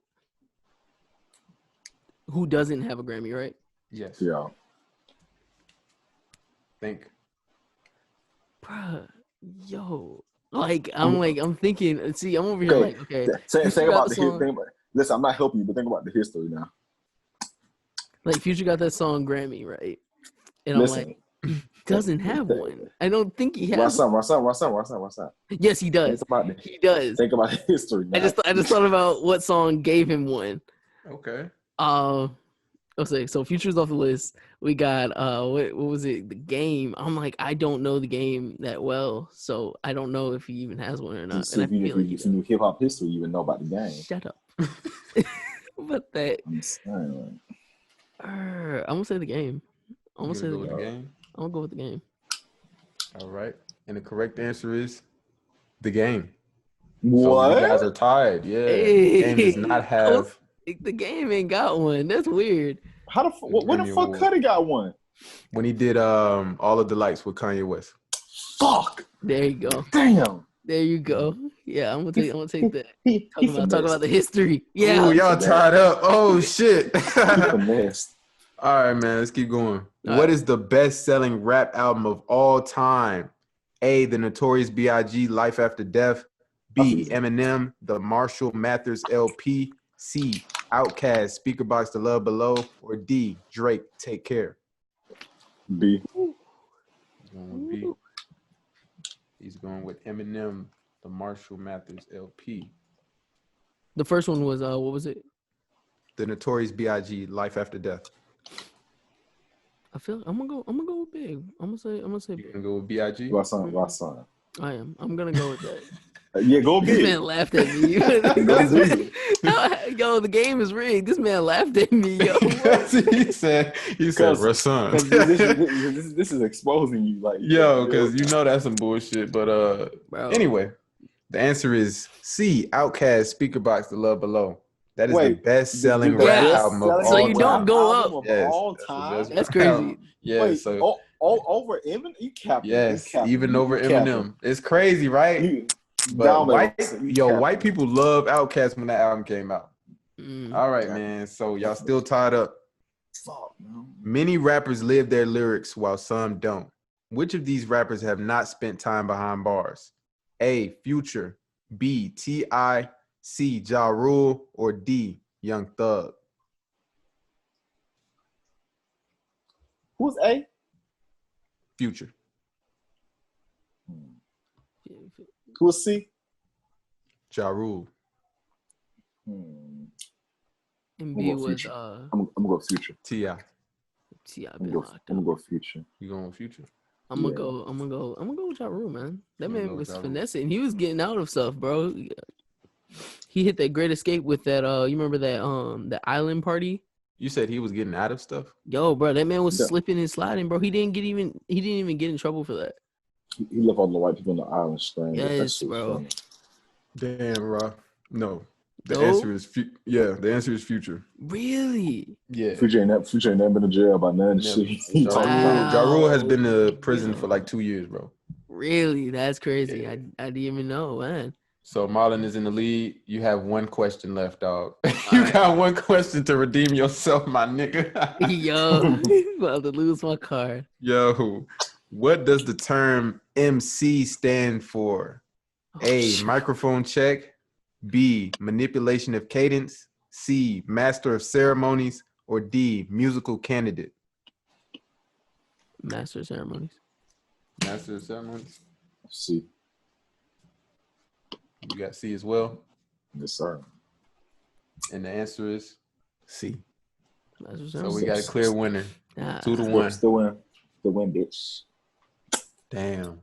who doesn't have a Grammy, right? Yes. Yeah. Think. Bruh, yo. I'm thinking, see, I'm over here like, okay. Think Future got about the the song. listen, I'm not helping you, but think about the history now. Like Future got that song Grammy, right? And I'm like, he doesn't have one. I don't think he has one. What's up? Yes, he does. He does. Think about the history now. I just thought about what song gave him one. Okay. Okay, so Future's off the list. We got what was it? The Game. I'm like, I don't know the Game that well, so I don't know if he even has one or not. So if you knew hip hop history, you would know about the Game. Shut up. But that I'm saying, I'm gonna say the Game. I'm gonna say go with the Game. I'm gonna go with the Game. All right. And the correct answer is The Game. what? So you guys are tied. Yeah. Hey. The Game does not have. The Game ain't got one. That's weird. How when the Grammy fuck Award. Cudi got one? When he did All of the Lights with Kanye West. Fuck. There you go. Damn. There you go. Yeah, I'm gonna take that. He Talk about the history. Yeah. Ooh, y'all tied up. Oh shit. finessed. All right, man. Let's keep going. All What right. is the best-selling rap album of all time? A. The Notorious B.I.G. Life After Death. B. Eminem, The Marshall Mathers LP. C. Outkast, Speaker Box, The Love Below. Or D. Drake, Take Care. B. Going with B. He's going with Eminem, The Marshall Mathers LP. The first one was what was it? The Notorious B.I.G. Life After Death. I feel I'm gonna go with Big. I'm gonna say You Big. gonna go with B.I.G.? What's son? I am. I'm gonna go with that. Yeah, go This big. man laughed at me. Yo, the game is rigged. This man laughed at me, yo. he said, Rasan. This is exposing you, like Yo, because you know that's some bullshit. But Bro. anyway, the answer is C. Outkast, Speaker Box, The Love Below. That is the best-selling the rap best album of all So you time. don't go album up. of all Yes, time. that's the That's best crazy. album. Yeah, Wait, so over Eminem, you capping. yes, You capping. even over You capping. Eminem. It's crazy, right? You, But down white capping. people love Outkast when that album came out. All right, Yeah. man. So y'all still tied up. Fuck, man. Many rappers live their lyrics while some don't. Which of these rappers have not spent time behind bars? A. Future. B. T.I. C. Ja Rule. Or D. Young Thug. Who's A? Future. Who's C? Ja Rule. And I'm B gonna go was Future. I'm gonna go Future. T.I. T.I. I'm been gonna locked go, I'm up. gonna go Future. You going with Future? I'm gonna go with Ja Rule, man. That You gonna man go with was Ja Rule? finessing. He was getting out of stuff, bro. He hit that Great Escape with that. You remember that the island party? You said he was getting out of stuff? Yo, bro, that man was Yeah. slipping and sliding, bro. He didn't even get in trouble for that. He left all the white people on the island stranded. That Yes, shit was bro. funny. Damn, Rob. No. The No? answer is the answer is Future. Really? Yeah. Future ain't never been to jail by none of the Never. shit he talking about. Ja Rule has been to Wow. prison for like 2 years, bro. Really? That's crazy. Yeah. I didn't even know, man. So Marlon is in the lead. You have one question left, dog. You Alright. got one question to redeem yourself, my nigga. Yo, about to lose my card. Yo, what does the term MC stand for? A, microphone check. B, manipulation of cadence. C, master of ceremonies. Or D, musical candidate. Master of Ceremonies. Master of Ceremonies. C. You got C as well. Yes, sir. And the answer is C. Master of So Ceremonies. we got a clear winner. Nah. 2-1. Still win, bitch. Damn.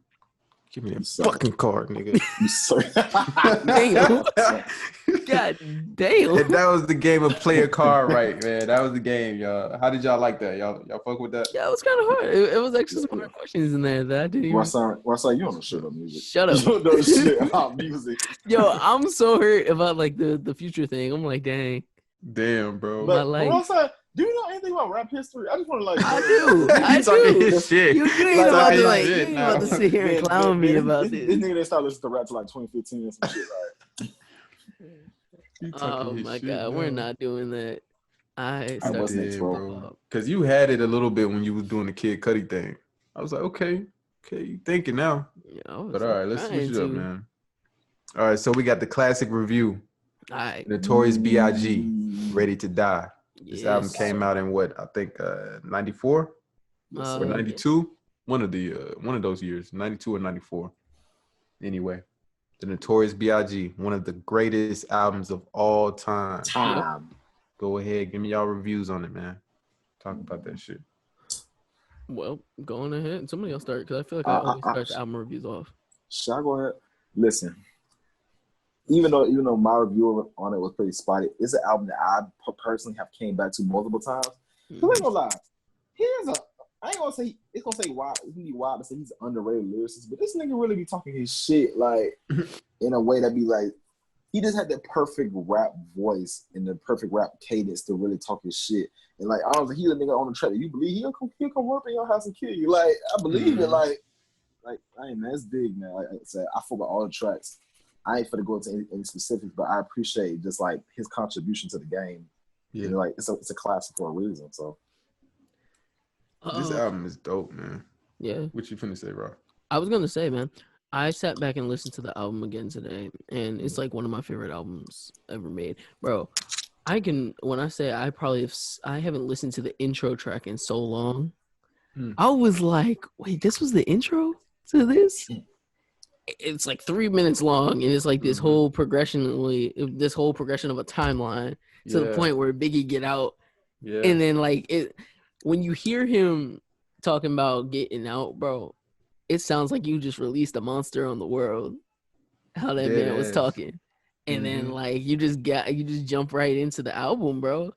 Give me that You suck. fucking card, nigga. You suck. Damn. God damn. And that was the game of play a card right, man. That was the game, y'all. How did y'all like that? Y'all fuck with that? Yeah, it was kind of hard. It was actually some hard questions in there that I didn't even. Rossai, you don't know shit about music. Shut up. You don't know shit about music. Yo, I'm so hurt about like the future thing. I'm like, dang. Damn, bro. My But life. Rossai, do you know anything about rap history? I just want to like. I do. He I talking do. his shit. You ain't Like, about to talking like shit you ain't now. about to sit here and clown me about this this. nigga didn't start listening to rap till like 2015 or some shit. Like, He Oh talking his my shit god, we're now. not doing that. I I started wasn't, did, bro. bro. Because you had it a little bit when you was doing the Kid Cudi thing. I was like, okay, you thinking now. Yeah, I was But all right, let's trying switch it up, to. man. All right, so we got the classic review. All right. Notorious B.I.G. Ready to Die. This album Yes. came out in what? I think 94 or 92. One of those years, 92 or 94. Anyway, the Notorious B.I.G. One of the greatest albums of all time. Go ahead, give me y'all reviews on it, man. Talk about that shit. Well, going ahead. Somebody else start because I feel like I always start the album reviews off. Should I go ahead? Listen, even though my review on it was pretty spotty, it's an album that I personally have came back to multiple times. Cause I ain't gonna lie, I ain't gonna say it's gonna say wild. It's gonna be wild to say he's an underrated lyricist, but this nigga really be talking his shit like in a way that be like he just had that perfect rap voice and the perfect rap cadence to really talk his shit. And like I was like, he's a nigga on the track that you believe he'll come up in your house and kill you. Like I believe it. Like I ain't man, it's big, man. Like I said, I forgot all the tracks. I ain't finna go into any specifics, but I appreciate just like his contribution to the game. Yeah, and, like it's a classic for a reason. So this album is dope, man. Yeah. What you finna say, Rob? I was gonna say, man, I sat back and listened to the album again today, and it's like one of my favorite albums ever made, bro. When I say I haven't listened to the intro track in so long. I was like, wait, this was the intro to this? It's like 3 minutes long, and it's like this whole progression of a timeline to the point where Biggie get out, and then like when you hear him talking about getting out, bro, it sounds like you just released a monster on the world. How that man was talking, and then like you just jump right into the album, bro,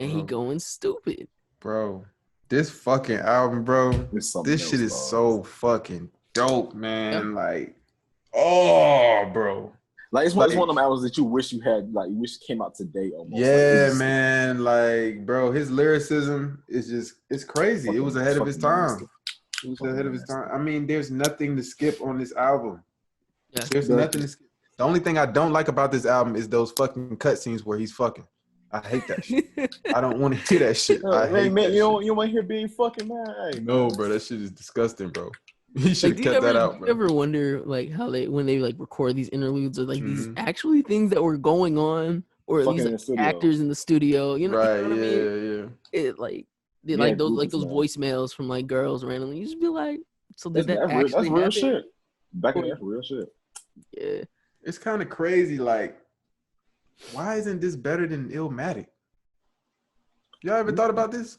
and he going stupid, bro. This fucking album, bro. This shit is so fucking dope, man. Yeah. Like, oh, bro. like it's one of them albums that you wish you had, like you wish came out today almost. Yeah, like, man. Like, bro, his lyricism is it's crazy. It was ahead of his time. It was ahead of his time. I mean, there's nothing to skip on this album. Yeah. There's nothing to skip. The only thing I don't like about this album is those fucking cutscenes where he's fucking. I hate that shit. I don't want to hear that shit. I hate that you don't want to hear being fucking man. Hey, no, bro, that shit is disgusting, bro. He should Like, have kept that out, do bro. you ever wonder like how when they like record these interludes or like these actually things that were going on, or at least like, actors in the studio, you know, right? You know what I mean? It like those voicemails from like girls randomly. You just be like, so did that actually real happen? shit. Back in that's real shit. Yeah, it's kind of crazy. Like, why isn't this better than Illmatic? Y'all ever thought about this?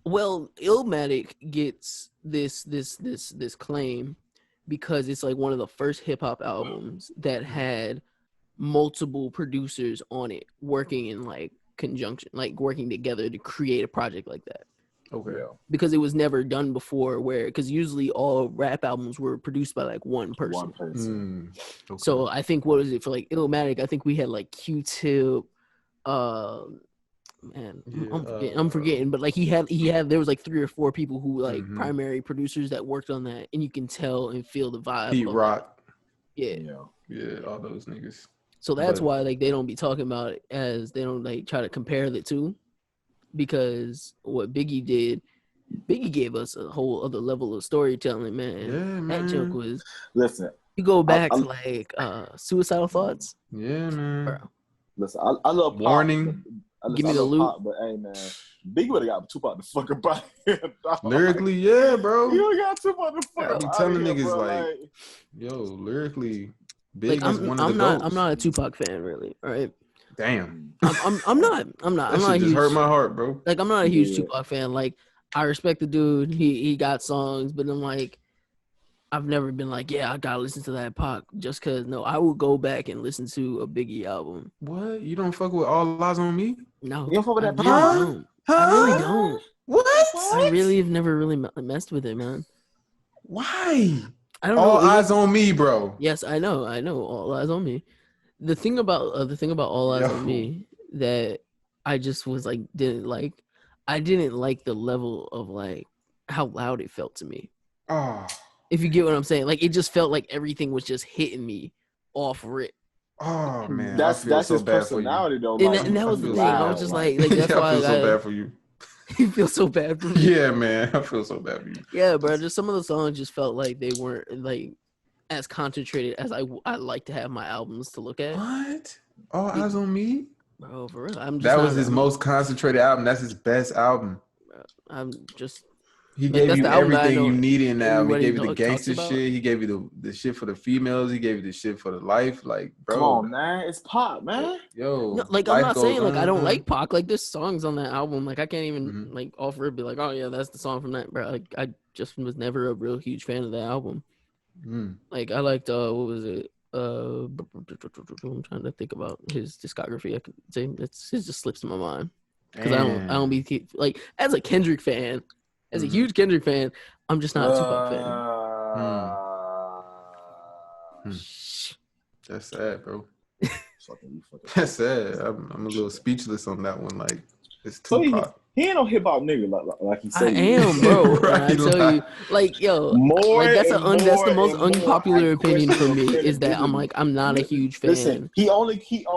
Well, Illmatic gets this claim because it's like one of the first hip hop albums that had multiple producers on it working in like conjunction, like working together to create a project like that. Okay. Because it was never done before, because usually all rap albums were produced by like one person. Okay. So I think what was it for like Illmatic? I think we had like Q-Tip, man, I'm forgetting, but like he had there was like 3 or 4 people who like primary producers that worked on that, and you can tell and feel the vibe. Pete Rock. Yeah, all those niggas. So that's why like they don't be talking about it, as they don't like try to compare the two, because what Biggie did, Biggie gave us a whole other level of storytelling, man. Yeah, man. That joke was. Listen, you go back to like Suicidal Thoughts. Yeah, man. Bro. Listen, I love Pop. Warning. Give me the loot. Pop, but hey, man, Big would have got Tupac the fuck up out here. Lyrically, yeah, bro. You got Tupac the fuck I up be out telling here, niggas bro. like, yo, lyrically, Big Like is one of the goats. I'm not a Tupac fan really. All right. Damn. I'm not That not shit a just huge hurt my heart, bro. like I'm not a huge Yeah. Tupac fan. Like I respect the dude. He got songs, but I'm like I've never been like, yeah, I gotta listen to that Pac just cause no, I will go back and listen to a Biggie album. What? You don't fuck with All Eyes on Me? No, You don't fuck with I that really Pac? don't. I really don't. What? I really have never really messed with it, man. Why? I don't know. All it was- Eyes on Me, bro. Yes, I know. All Eyes on Me. The thing about All Eyes Yo. on Me that I just was like I didn't like the level of like how loud it felt to me. Oh, If you get what I'm saying, like it just felt like everything was just hitting me off rip. oh man. That's I feel so his bad for you. personality though. And, Like, and that was the feel thing. I loud, was just like- like that's Yeah, why I feel so I bad for you. you feel so bad for me. Yeah, man. I feel so bad for you. Yeah, bro. Just some of the songs just felt like they weren't like as concentrated as I like to have my albums to look at. What? All Eyes on Me? Bro, for real. I'm just That not- was his most concentrated album. That's his best album. I'm just He Like, gave that's you the album that I everything know you needed in that album. He everybody gave you the talks gangster about. shit. He gave you the shit for the females. He gave you the shit for the life. Like, bro. come on, man. It's Pop, man. Yo. no, like I'm life not goes saying like I don't on. like Pac. Like there's songs on that album. Like I can't even Mhm. like offer it be like, oh yeah, that's the song from that, bro. Like I just was never a real huge fan of that album. Mm. Like I liked what was it? I'm trying to think about his discography. I could say it just slips in my mind because I don't be like as a Kendrick fan, as a Mhm. huge Kendrick fan, I'm just not a Tupac fan. That's sad, bro. Fucking. That's sad. I'm a little speechless on that one. Like, it's So Tupac. he ain't no hip hop nigga like he I said. he is. am, bro. Right, And I tell you, like, yo, More like that's and that's the more most and more unpopular I opinion for question me your is that I'm like I'm not a huge fan. Listen,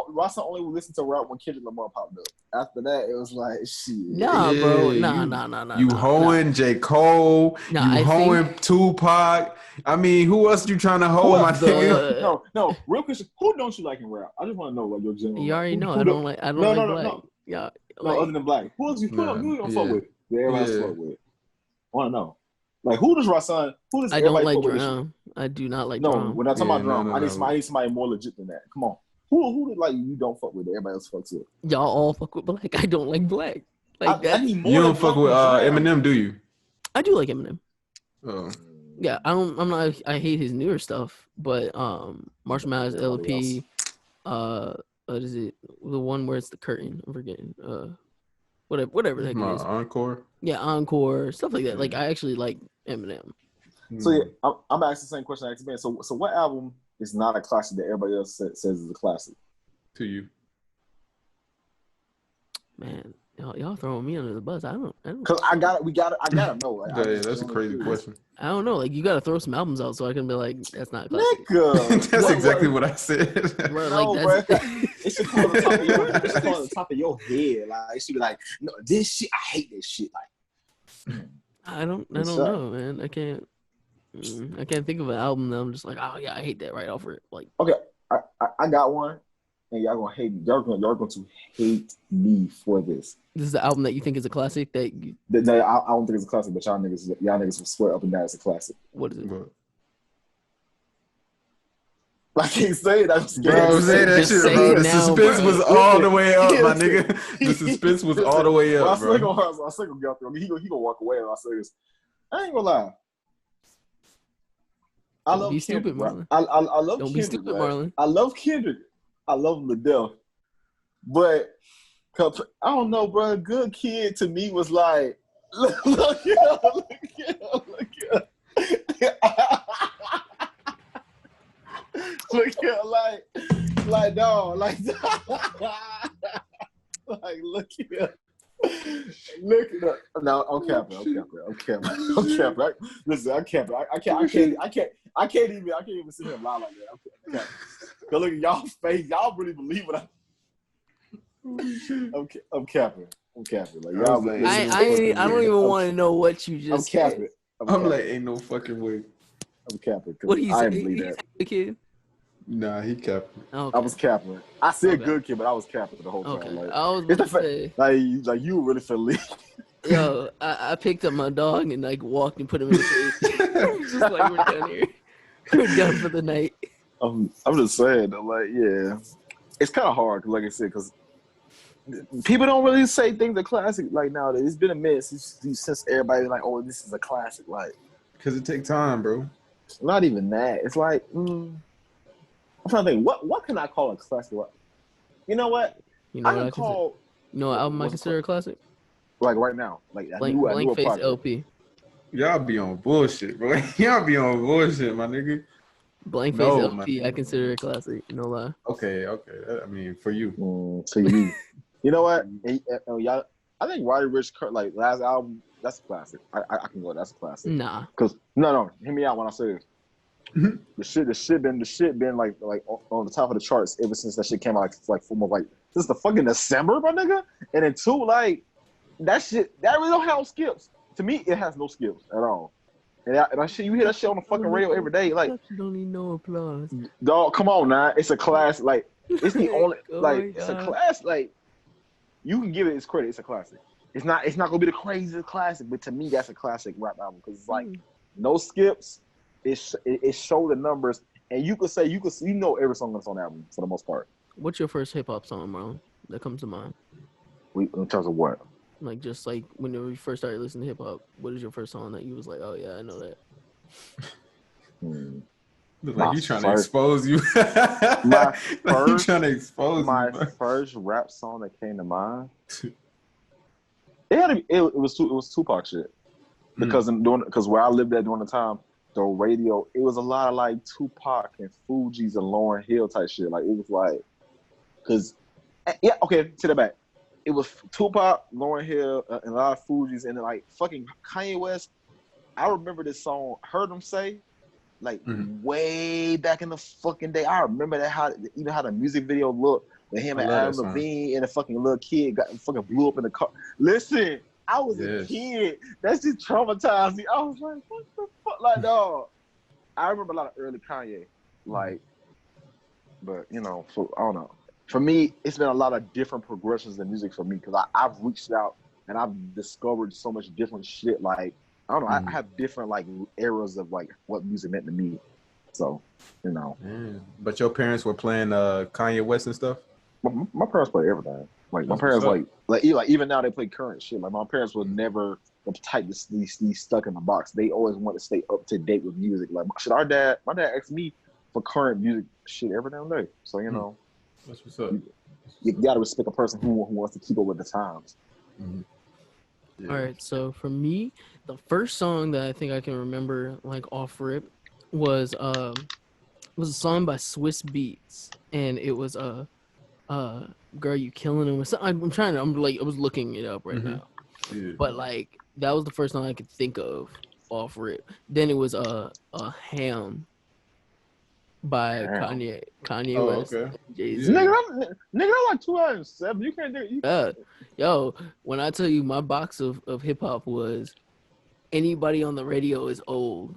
Rasta only would listen to rap when Kendrick Lamar popped up. After that, it was like shit. Nah, bro. Yeah, Nah. You hoeing J. Cole. Nah, you I hoeing Tupac. I mean, who else you trying to hoe, my the- nigga? No. Real question: who don't you like in rap? I just want to know like your general. You already know Who I don't like No, black. no. Yeah, No, like, other than black. Who else? Who you don't fuck yeah. with? That everybody else Yeah. fuck with. I want to know. Like who does Rasan? Who does I don't everybody like fuck with? drum. I do not like No, drum. we're not talking Yeah, about drum. no, I need no. somebody more legit than that. Come on. Who like you don't fuck with that everybody else fucks with? Y'all all fuck with black. I don't like black. Like I that. need more You than don't fuck Drum with and Dram. Eminem, do you? I do like Eminem. Oh. Yeah, I'm not. I hate his newer stuff, but Marshall Mathers LP, what is it? The one where it's the curtain. I'm forgetting. Whatever the heck My it is. encore. Yeah, Encore stuff like that. Like Yeah. I actually like Eminem. So yeah, I'm asking the same question I asked Ben. So what album is not a classic that everybody else says is a classic? To you. Man, y'all throwing me under the bus. I don't Because I gotta know. Like, Yeah, that's a crazy question. I don't know. Like you got to throw some albums out so I can be like, that's not classic. Nigga, That's exactly what I said. Bro, No, like that's it should come on the top of your. It should come on the top of your head. Like it should be like, no, this shit. I hate this shit. Like I don't What's up? know, man. I can't think of an album that I'm just like, oh yeah, I hate that right off rip. Like okay, I got one, and y'all gonna hate me. Y'all going to hate me for this. this is the album that you think is a classic. That you, No, I don't think it's a classic, but y'all niggas will swear up and down it's a classic. what is it? But, I can't say it. I'm scared. bro, say that Just shit, say bro. it The now, suspense bro. was all the way up, my Listen. nigga. The suspense was all the way Well, up, bro. I still gonna get through. He gonna walk away if I say this. I ain't gonna lie. I Don't love be Kendrick, stupid, bro. Marlon. I love Don't Kendrick, be stupid, right? Marlon. I love Kendrick. I love him to death. But I don't know, bro. Good Kid to me was like, look here. Look here, like dog, like look here. Look at that. No, I'm capping. Listen, I'm capping. I can't even sit here and lie like that. I'm capping. Cause look at y'all face. Y'all really believe what I'm capping. Like y'all. like, I don't even want to know what you I'm just said. capping. I'm like, ain't no fucking way. I'm capping. What he I said? didn't He believe said the kid. Nah, he kept. Okay. I was capping. I said Okay. good kid, but I was capping the whole time. Okay. Like, I was it's about the to say, like you really feel leave. yo, I picked up my dog and like walked and put him in the cage. Just like we're done here. We're done for the night. I'm just saying, though, like, yeah, it's kind of hard, like I said, because people don't really say things are classic. Like nowadays, it's been a minute since everybody's like, "Oh, this is a classic." Like, Because it take time, bro. not even that. It's like, I'm trying to think, what can I call a classic? You know what? You know I what can I consider? call You know what album I what's it consider a classic? like right now. Like I Blank, knew Blank a Face project. LP. Y'all be on bullshit, bro. Y'all be on bullshit, my nigga. Blank Face No, LP. I consider a classic. No lie. Okay. I mean, for you. To you. You know what? Y'all, I think Roddy Ricch like last album. That's a classic. I can go. That's a classic. Nah. Cause no, hear me out when I say this. The shit been like on the top of the charts ever since that shit came out like since the fucking December, my nigga. And then two, like that shit that really don't have no skips. To me, it has no skips at all. And that shit, you hear that shit on the fucking radio every day. Like, you don't need no applause. dog, come on now. It's a class. Like, it's the only like it's a God. class. Like, you can give it its credit. It's a classic. It's not gonna be the craziest classic, but to me, that's a classic rap album because it's like no skips. It show the numbers, and you know every song that's on the album for the most part. What's your first hip hop song, bro? That comes to mind. In terms of what? Like just like whenever you first started listening to hip hop, what is your first song that you was like, oh yeah, I know that? Look My like you trying to first- expose you. My Like you first- trying to expose My me, bro. first rap song that came to mind. It was Tupac shit because where I lived at during the time, the radio it was a lot of like Tupac and Fugees and Lauryn Hill type shit. Like it was like because to the back. It was Tupac, Lauryn Hill, and a lot of Fugees, and then like fucking Kanye West. I remember this song, heard him say, like way back in the fucking day. I remember that how the music video looked with him I and love Adam that song. Levine and a fucking little kid got fucking blew up in the car. Listen, I was a kid. That just traumatized me. I was like, what the fuck, like dog. I remember a lot of early Kanye, like, but I don't know. For me, it's been a lot of different progressions in music for me because I've reached out and I've discovered so much different shit. Like, I don't know, I have different like eras of like what music meant to me. So, But your parents were playing Kanye West and stuff? My parents play everything. Like my parents like even now they play current shit. Like my parents were never the type to be stuck in the box. They always want to stay up to date with music. Like my dad asked me for current music shit every damn day. So That's what's up. You gotta respect a person who wants to keep up with the times. Yeah. All right, so for me, the first song that I think I can remember like off rip was a song by Swiss Beats, and it was Girl You Killing Him. I was looking it up right now, but like that was the first song I could think of off rip. Then it was a Ham by Kanye West. Okay. Jay-Z. Nigga, I'm like 2007. You can't do it. Yo, when I tell you my box of hip hop was anybody on the radio is old.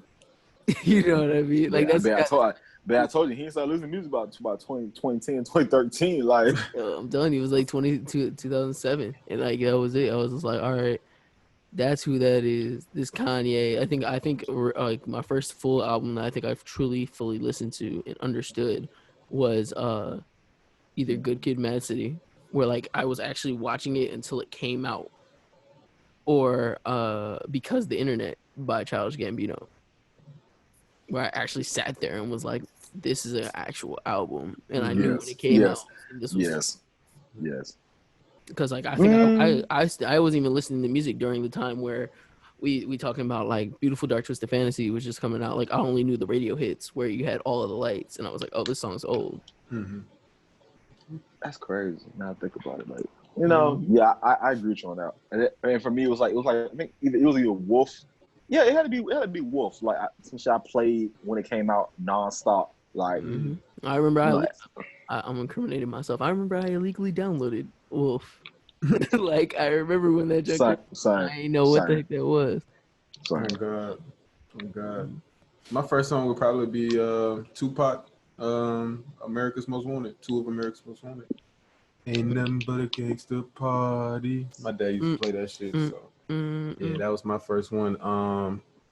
You know what I mean? Like I told you he started listening to music about 2010, 2013. Like I'm telling you, it was like 2007, and like that was it. I was just like, all right, that's who that is. This Kanye. I think like my first full album that I think I've truly fully listened to and understood was either Good Kid, Mad City, where like I was actually watching it until it came out, or Because the Internet by Childish Gambino, where I actually sat there and was like, this is an actual album, and I knew when it came out. And this was yes. Because like I think I wasn't even listening to music during the time where we talking about like Beautiful Dark Twisted Fantasy was just coming out. Like I only knew the radio hits where you had All of the Lights, and I was like, oh, this song's old. That's crazy. Now I think about it, like I agree with you on that. And for me, it was like I think it was either Wolf. Yeah, it had to be Wolf. Like since I played when it came out nonstop. Like I remember I'm incriminating myself. I remember I illegally downloaded Wolf. Like I remember when that junk. I didn't know what the heck that was. Oh God. My first song would probably be Tupac, America's Most Wanted. 2 of America's Most Wanted. Ain't nothing but a gangster party. My dad used to play that shit. So yeah, that was my first one.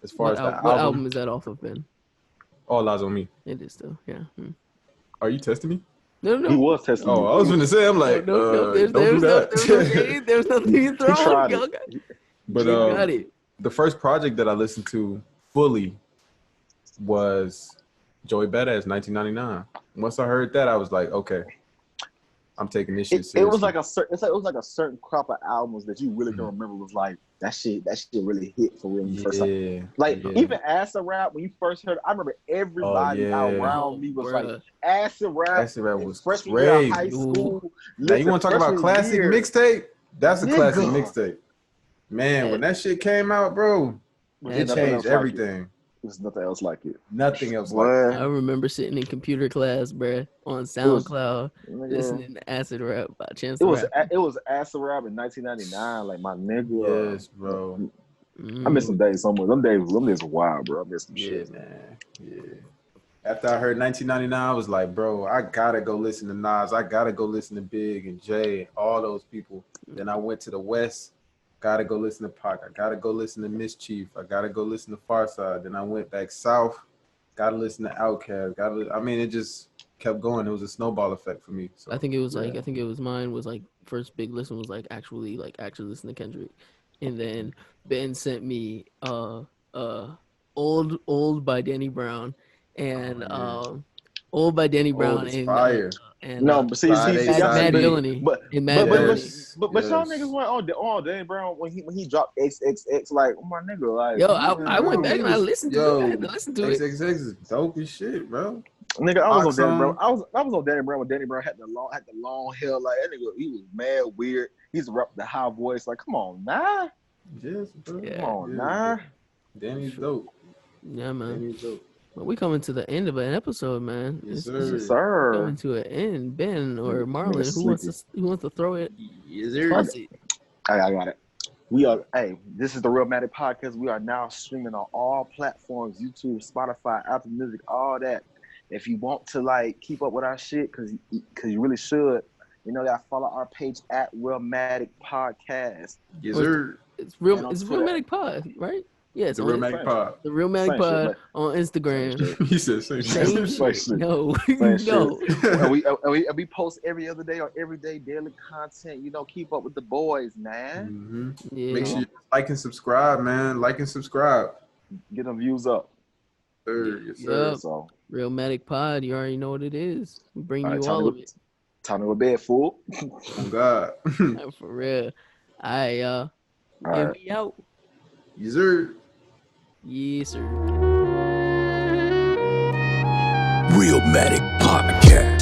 As far as the what album, album is that off of, Ben? All Eyes on Me. It is still, yeah. Are you testing me? No, no. He was testing. Oh, I was gonna say, I'm like, no, don't do that. There's nothing you throw. He tried Y'all it. got, But you got it. the first project that I listened to fully was Joey Badass 1999. Once I heard that, I was like, okay, I'm taking this shit seriously. It was like a certain crop of albums that you really can remember was like that shit really hit for real. First time. Like even Acid Rap, when you first heard it, I remember everybody around me was like Acid Rap. Acid Rap was freshman year of crazy. high school. Now you want to talk about classic mixtape? That's a classic mixtape. Man, when that shit came out, bro, it changed everything. There's nothing else like it. Nothing else like it. I remember sitting in computer class, bruh, on SoundCloud, listening to Acid Rap by Chance the Rapper. It was Acid Rap in 1999, like my nigga. Yes, bro. I miss some days somewhere. Them days were wild, bro. I miss some shit. Man. Yeah. After I heard 1999, I was like, bro, I gotta go listen to Nas. I gotta go listen to Big and Jay and all those people. Then I went to the West. Gotta go listen to Pac. I gotta go listen to Mischief. I gotta go listen to Farside. Then I went back south. Gotta listen to Outkast. I mean, it just kept going. It was a snowball effect for me. So, I think it was mine was like first big listen was like actually listen to Kendrick, and then Ben sent me old by Danny Brown and Old by Danny Brown and fire. No, but see, Mad Villainy. But y'all niggas went on Danny Brown when he dropped XXX. Like, oh my nigga, like, yo, I went back and I listened to it. I had to listen to it. XXX is dope as shit, bro. Nigga, I was on Danny Brown. I was on Danny Brown when Danny Brown had the long hair. Like that nigga, he was mad weird. He's rap the high voice. Like, come on, nah. Yes, bro. Yeah. Come on, nah. Danny's dope. Yeah, man. Danny's dope. Well, we coming to the end of an episode, man. Yes, Yes, sir. Coming to an end. Ben or Marlon, who wants to throw it? Yes, sir. I got it. This is the Realmatic podcast. We are now streaming on all platforms: YouTube, Spotify, Apple Music, all that. If you want to like keep up with our shit, cause you really should, you know, that follow our page at Realmatic Podcast. Yes, sir. It's Realmatic Pod, right? Yeah, it's the Realmatic Pod. The Realmatic Pod on Instagram. He said same shit. No. And we post every other day or every day daily content. You know, keep up with the boys, man. Mm-hmm. Yeah. Make sure you like and subscribe, man. Like and subscribe. Get them views up. Yes, sir. Yep. So, Realmatic Pod, you already know what it is. We bring you all of it. Time to go to bed, fool. Oh God. For real. All right. Me out. Yes, sir. Yes, sir. Realmatic Podcast.